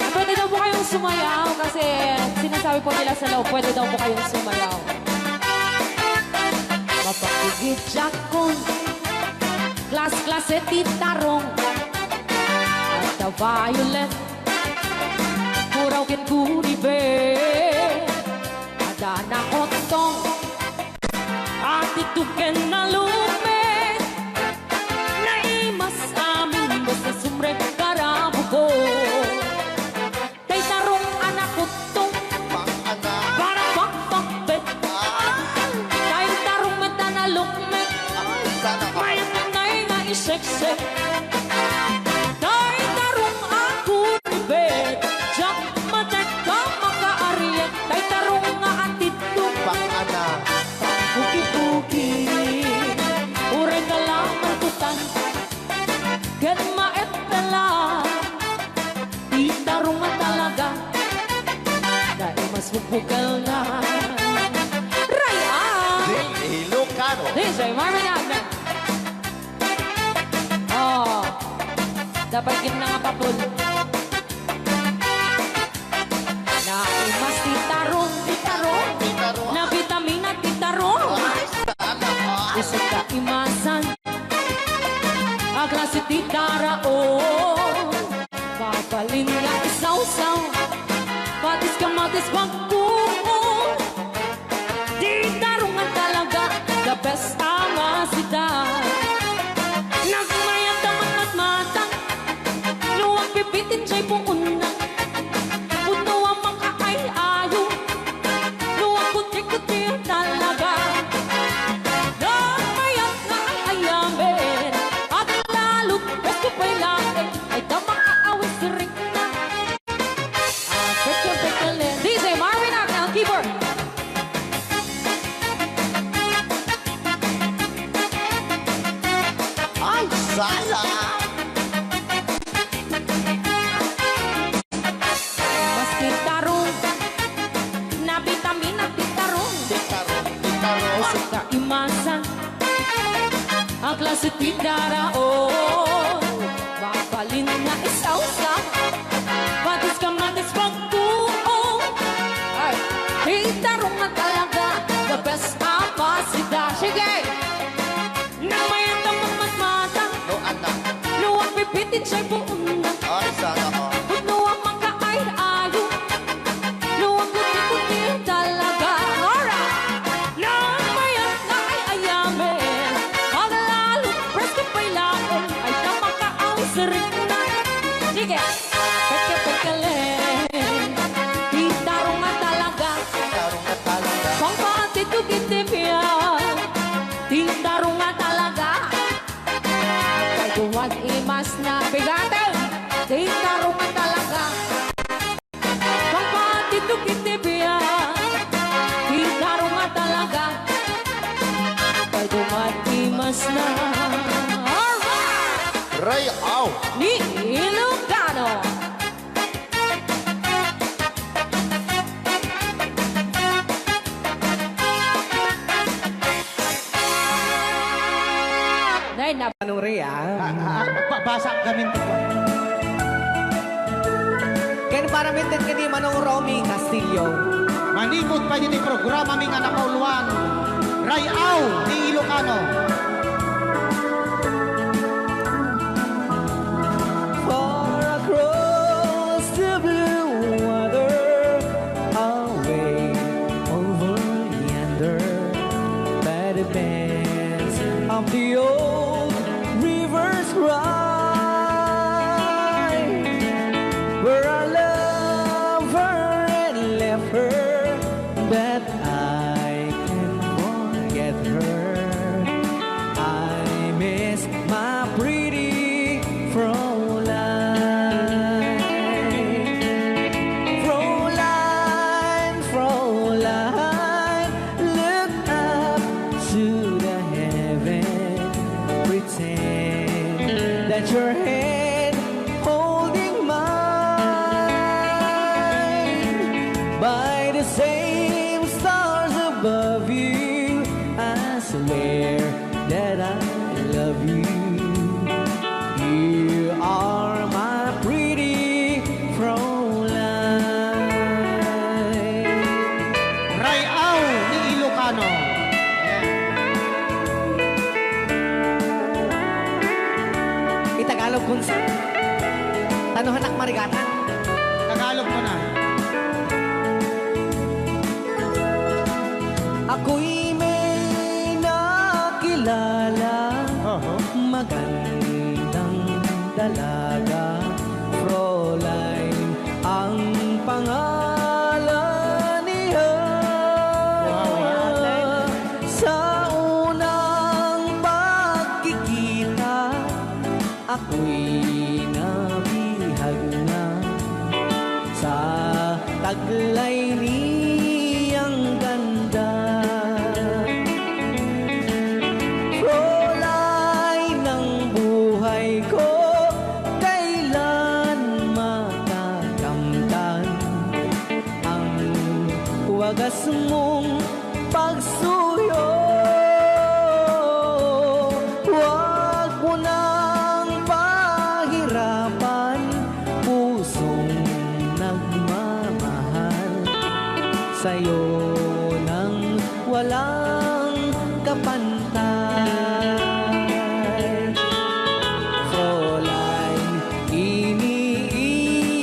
Pwede daw po kayong sumayaw kasi sinasabi po nila sa loob, pwede daw po kayong sumayaw. Mapakigit jakon, klas-klase titarong, at the violet, muraw kin kuribe, ada na kotong, at ituken na lumet, na imas amin mo sa sumre karabugo. Kay tarong anak kotong, para pakpakbet, kay tarong meta na lukmet, may nanay nga iseksek. Kay tarong ako bet, jak matek ka makaariet, kay tarong nga atito, buki-buki, ure ka lang mantutan, gan maet pala, di tarong nga talaga, dahil mas bubukal na. Rayaan! Ilocano. DJ Marvin Agna. Oh, dapat yun na nga papul. Na imas titarong, na vitamina titarong. Isip ka imasan, Mapalin na isaw-saw, patis kamatis pagkuong. Di tarungan talaga, the best ang asida. Nagmayat naman at matang, luwag pipitin siya'y puunang. Puno ang mga ay-ayo, luwag kuti-kuti talaga. Nagmayat na ay-ayamin, at lalo't presko pa'y langit, ay damang aawis rin na. Pekyo-pekyo-len. DJ Marvin Act ang keyboard. Ay, sala! Mas titarong, na vitamina titarong. Taro. Sa kaimasan, ang klase tindaraon. Mapalin na isaw-saw, patis kamatis pagkuong. Ay, titarong na talaga, the best ang pasida. Sige! Nang mayat ang matmatang, No, anak. luwag pipitin siya'y buong na. Ay, sana ko. Puno ang mga ay-ayo, luwag kuti-kuti talaga. Nora! Nang mayat na ay-ayamin, ang lalo't presko pa'y laon, ay tamakaawas rin na. Sige! Peke-pekelen, itarong nga talaga, Taro na talaga. kung patitugin-tibiyan, itarong nga talaga. Kay tuwag imas na bigatin, itarong nga talaga. Kung patitugin-tibiyan, itarong nga talaga. Kay tuwag imas na. Alright! Ray, aw! Ni Ilocano. Nay, na Anong Rhea? Basa kami ito. Ken para mintin ka di Manong Romy Castillo. Manipot pa yun yung programa ming anak kauluan. Rayaw ni Ilocano. Far across the blue water, away over yonder, by the banks of the old rivers ride, where I love her and left her, but I can't forget her. I miss my pretty Fräulein. Fräulein, Fräulein, look up to the heaven, pretend that your hand holding mine. By the same stars above you, I swear that I love you. You are my pretty Fräulein. Rayaw ni Ilocano. Itagalog kung sa Tanuhan ak marigatan. Tagalog mo na. Ako'y may nakilala, magandang dalaga, Fräulein ang pangalan niya. Sa unang pagkikita, ako'y nabihag na sa taglay niyang ganda. Fräulein ng buhay ko, kailan matakamtan ang wagas mong pagsuyo. Huwag mo nang pahirapan pusong nagmamahal sa'yo nang walang kapantay. Fräulein, iniibig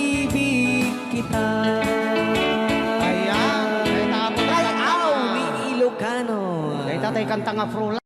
Ilocano. Kay tatay kanta nga Frola.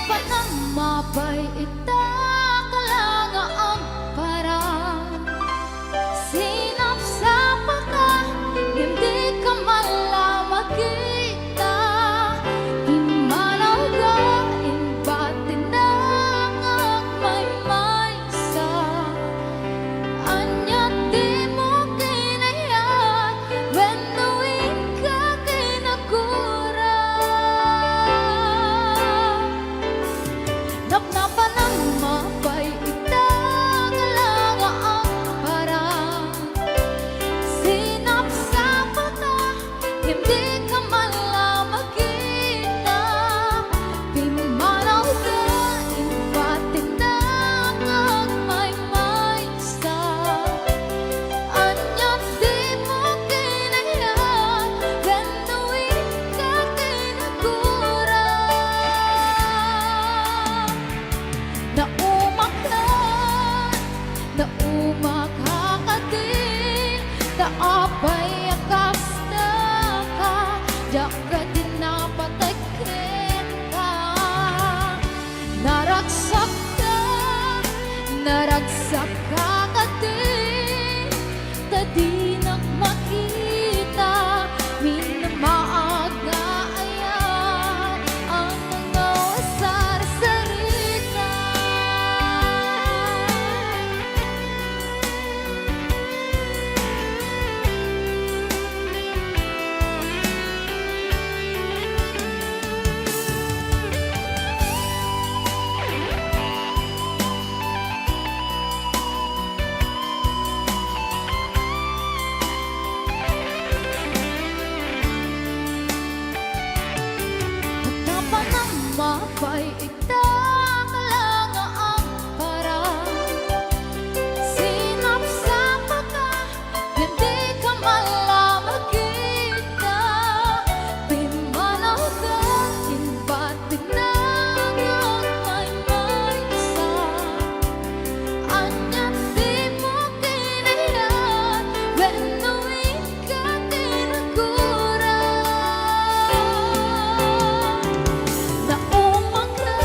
Dapat nang mapay ang parang sinap sa paka, hindi ka malamagita. Imalaw ka, imbatin na ang may sa anya di mo kinaya, when the wind ka kinagura. Napnapan ng mapay itang lang ang parang sinap sa mata, hindi ka malamagita. Pimalaw ka, impatin na ang may sa anya di mo kinaya, when the wind ka kinagura. Naumakakadin, naapay akas na ka, jaga din napatakin ka. Naragsak ka kadin, tadi makita, minamaaga ayan ang mga wasar-sarita. Pagtapan ng mapay itang lang ang parang sinap sa maka, hindi ka malamagita. Pimalaw ka, imbatin na ang may sa anya di mo kinaya, when the wind ka kinagura. Naumakra,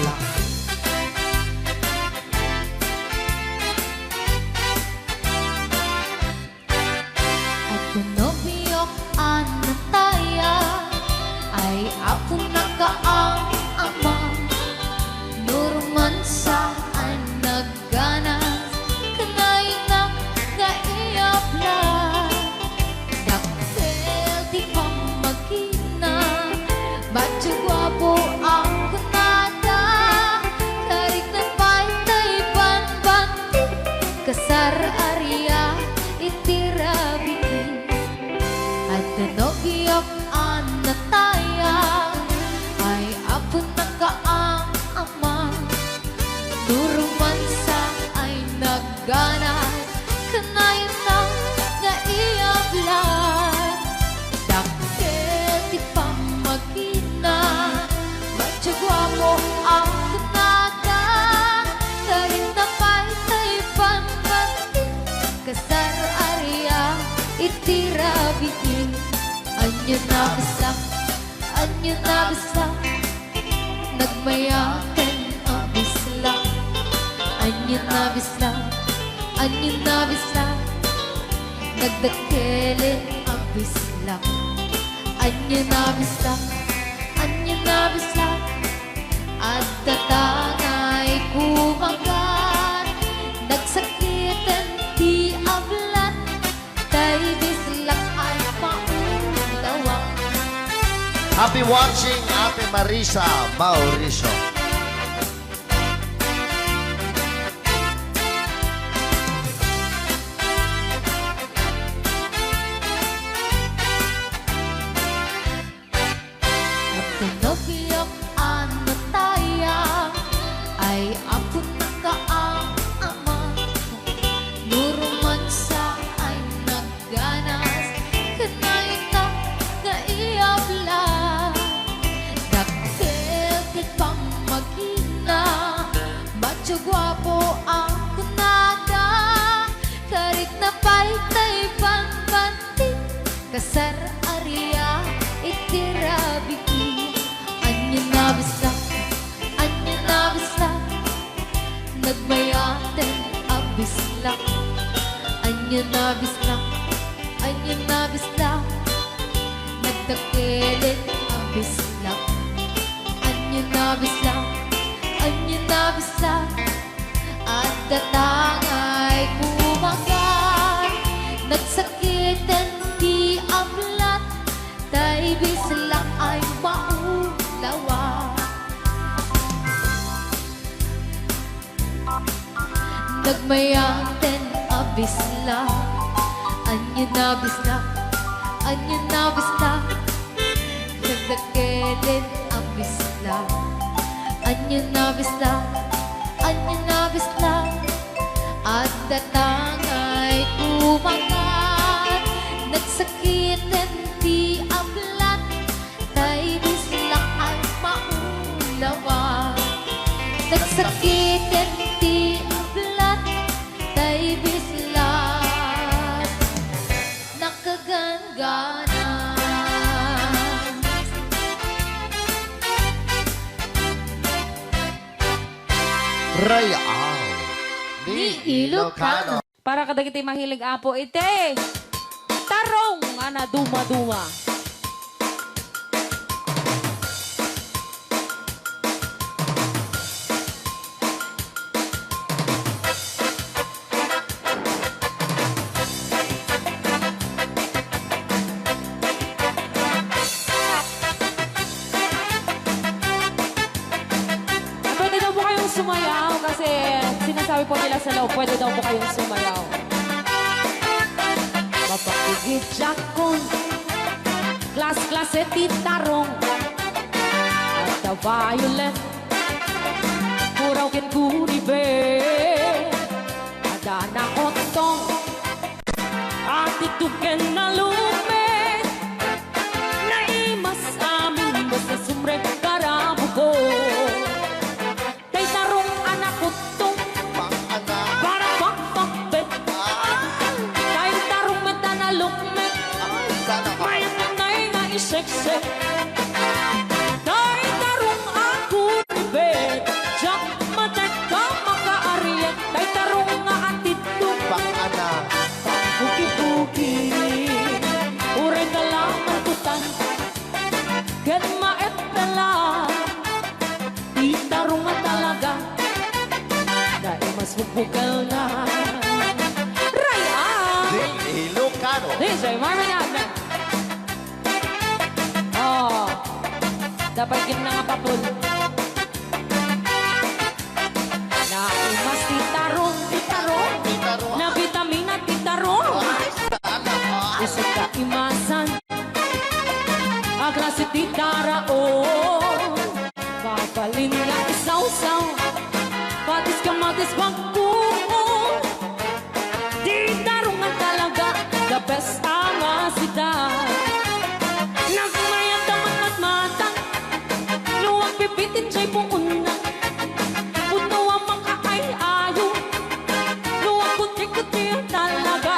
lang. At pinobiyok anataya ay ako nakaang ama. Nurman sa ay nagganas kanay na kaiyapla. Daktel di pa magina ba't gwapo ang kunada. Karik na pa'y banbanti kasar area itirabi. At nanogiyok anataya ay ako nakaang ama. Durman sa ay nagganas kanayon na naiyablan. Daktel di pa magina ba't gwapo ang kunada. Karin na pa'y banbanti kasar area itirabi. Anyo na bisa nagmayakan ang bisla. Anyo na bisa nagdakelin ang bisla. Anyo na bisa at tatangay kumagat. Nagsakitan di ablat tay bislak ay maulawa. Happy watching, Ate Marisa Mauricio. At pinobiyok anataya ay ako nakaang ama. Nurman sa ay nagganas kanay na naiyabla. Daktel di pa magina ba't gwapo ang kunada. Karik na pa'y banbanti kasar area itirabi. Anyo na bisa nagmayaten ang bisla. Anyo na bisa nagdakelin ang bisla. Anyo na bisa at datangay kumagat. Nagsakitan di ablat tay bisla ay maulawa. Nagmayaten ang bisla. Anyo na bisa nagdakelin ang bisla. Anyo na bisa at datangay kumagat. Nagsakitan di ablat tay bisla ay maulawa. Nagsakitan di ablat tay bisla nakagangana. Rayao ni Ilocano. Para kadagiti mahilig apo ite. Tarong ana duma-duma. Pwede daw po kayong sumayaw kasi sinasabi po nila sa loob, pwede daw po kayong sumayaw. Mapakigit jakon, klas-klase titarong, at the violet, puraw kin kuribe, ada na otong, at ituken na lume, naimas amin basta sumrek karabo ko. Kay tarong anak ko tong, para pakpakbet, kay tarong mata na lukmet, may nanay na iseksek. Kay tarong ako ni Bet, mas bubukal na. Ryan! Di Ilocano. DJ Marvin Agna. Oh, dapat kita nga papul. Na imas titarong, titarong. Titarong. Na vitamina titarong. Isip ka imasan. Aklase titara oh. Papaling nga isaw-saw. Patis ka matis pagbuo. Titarong nga talaga. The best ang asidad. Nagmayat ang matmatmatang. Luwag pipitin siya'y puuna. Puto ang makaay-ayo. Luwag kuti-kuti talaga.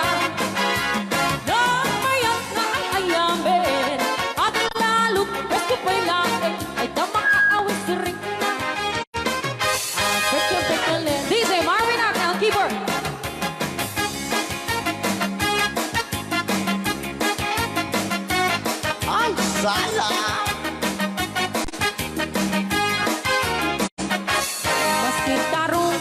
Nagmayat na ay ayamin. At lalo, best ko pa'y laking. Ay tamang aawis rin na. Pekyo-pekyo-len. DJ Marvin Agna, keyboard. Ay, sala. Mas titarong.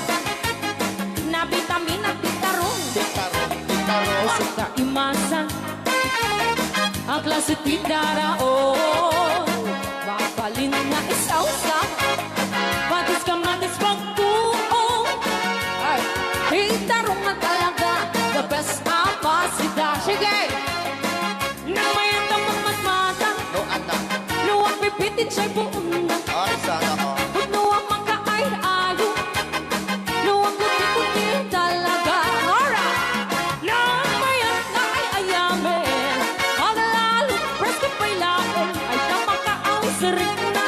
Na vitamina titarong. Titarong. Titarong. Suka imasan ang klase tindara oh. Mapalin na isaw-saw. Patis ka matis pagbuo. Ay, titarong na talaga. The best apasida. Sige! Nang may tamang matmatang. No, anak. Luwag pipitin siya'y buong na. Ay, sana ko. Puno ang makaay-ayo. Luwag kuti-kuti talaga. Alright! Nang mayat na ay ayamin. Ang lalo, presko pa'y laon. Ay tamang kaawis rin na.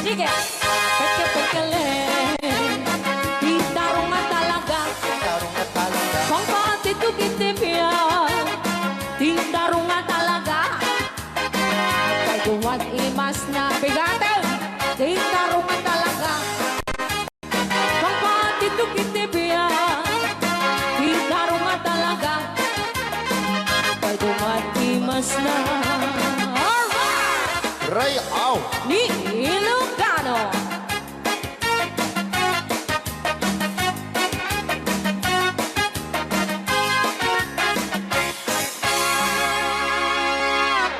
Sige! Pekya-pekya-len. Titarong nga talaga. Titarong na talaga. Pangpatitugitipyan. Titarong nga talaga. Kay duwag imas na bigatin. Titarong nga talaga. Pangpatitugitipyan. Titarong nga talaga. Kay duwag imas na. Alright! Ray Au. Ni Ilocano.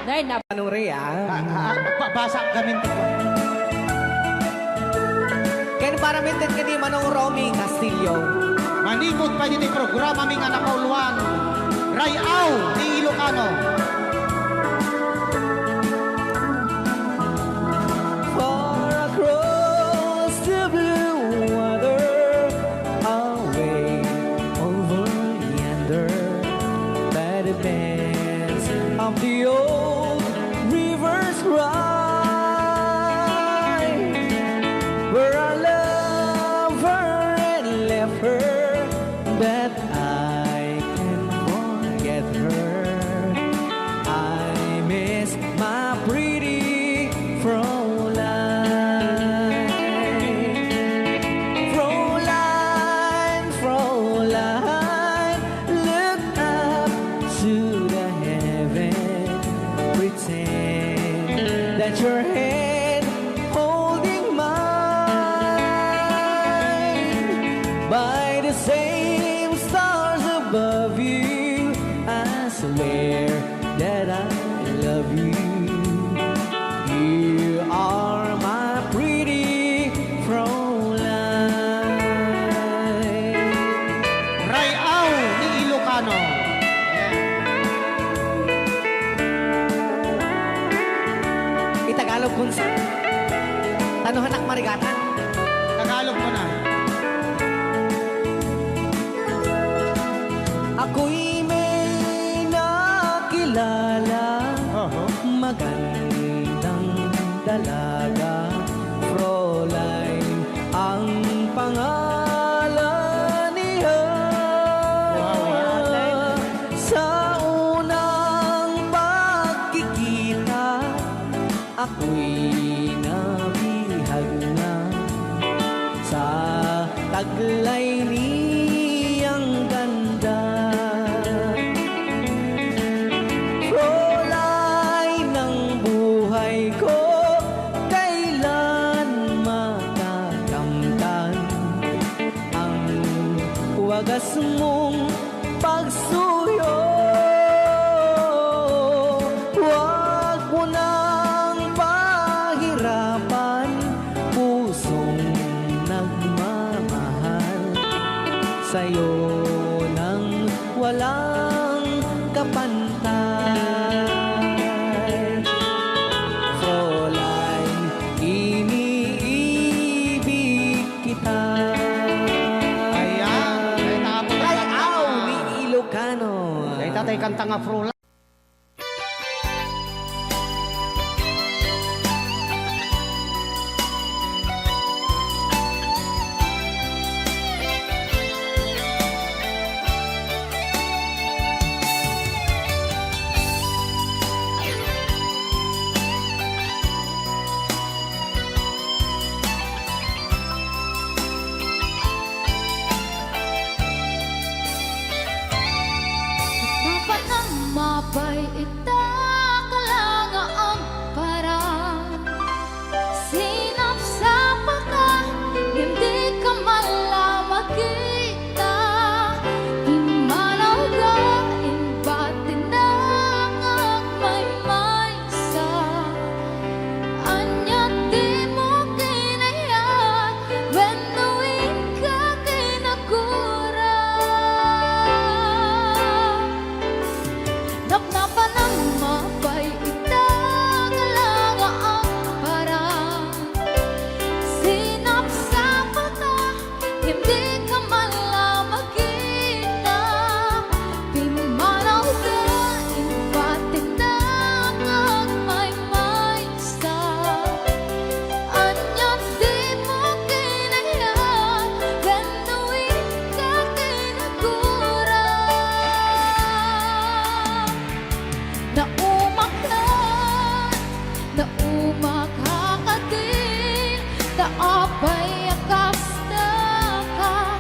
Dahil na Anong Rhea? Basa kami ito. Kaya para mintin ka di Manong Romy Castillo. Manikot pa dito programa ming anak kauluan. Rayaw ni Ilocano. Far across the blue water, away over yonder, by the banks of the old rivers ride, where I love her and left her, that I can forget her. I miss my pretty Fräulein. Fräulein, Fräulein, look up to the heaven, pretend that your hand holding mine. By the same stars above you, I swear that I love you. You are my pretty Fräulein. Rayaw ni Ilocano. Itagalog kung sa Tanuhanak Marigatan. Tagalog mo na. Ako'y may nakilala, magandang dalaga, Fräulein ang pangalan niya. Sa unang pagkikita, ako'y nabihag na sa taglay niyang ganda. Fräulein ng buhay ko, kailan matakamtan ang wagas mong pagsuyo. Huwag mo nang pahirapan pusong nagmamahal sa'yo nang walang kapantay. Fräulein, iniibig kita. Ayan. Kay tatay Ay, kanta aw, nga. ni Ilocano. Kay tatay kanta nga Fräulein. Dapat nang mapay itakalang ang parang sinapsapa ka, hindi ka malamagita. Himalaw ka, imbatin na ang may sa anya di mo kinayat, when the wind ka kinagura. Napnapan ng mapay itagalang ang parang sinapsapa ka, hindi ka malamagita. Pimanaw ka, impatin na ang may sa anya di mo kinayat, when the wind ka kinagura. Naumakakatin, naapay akas na ka,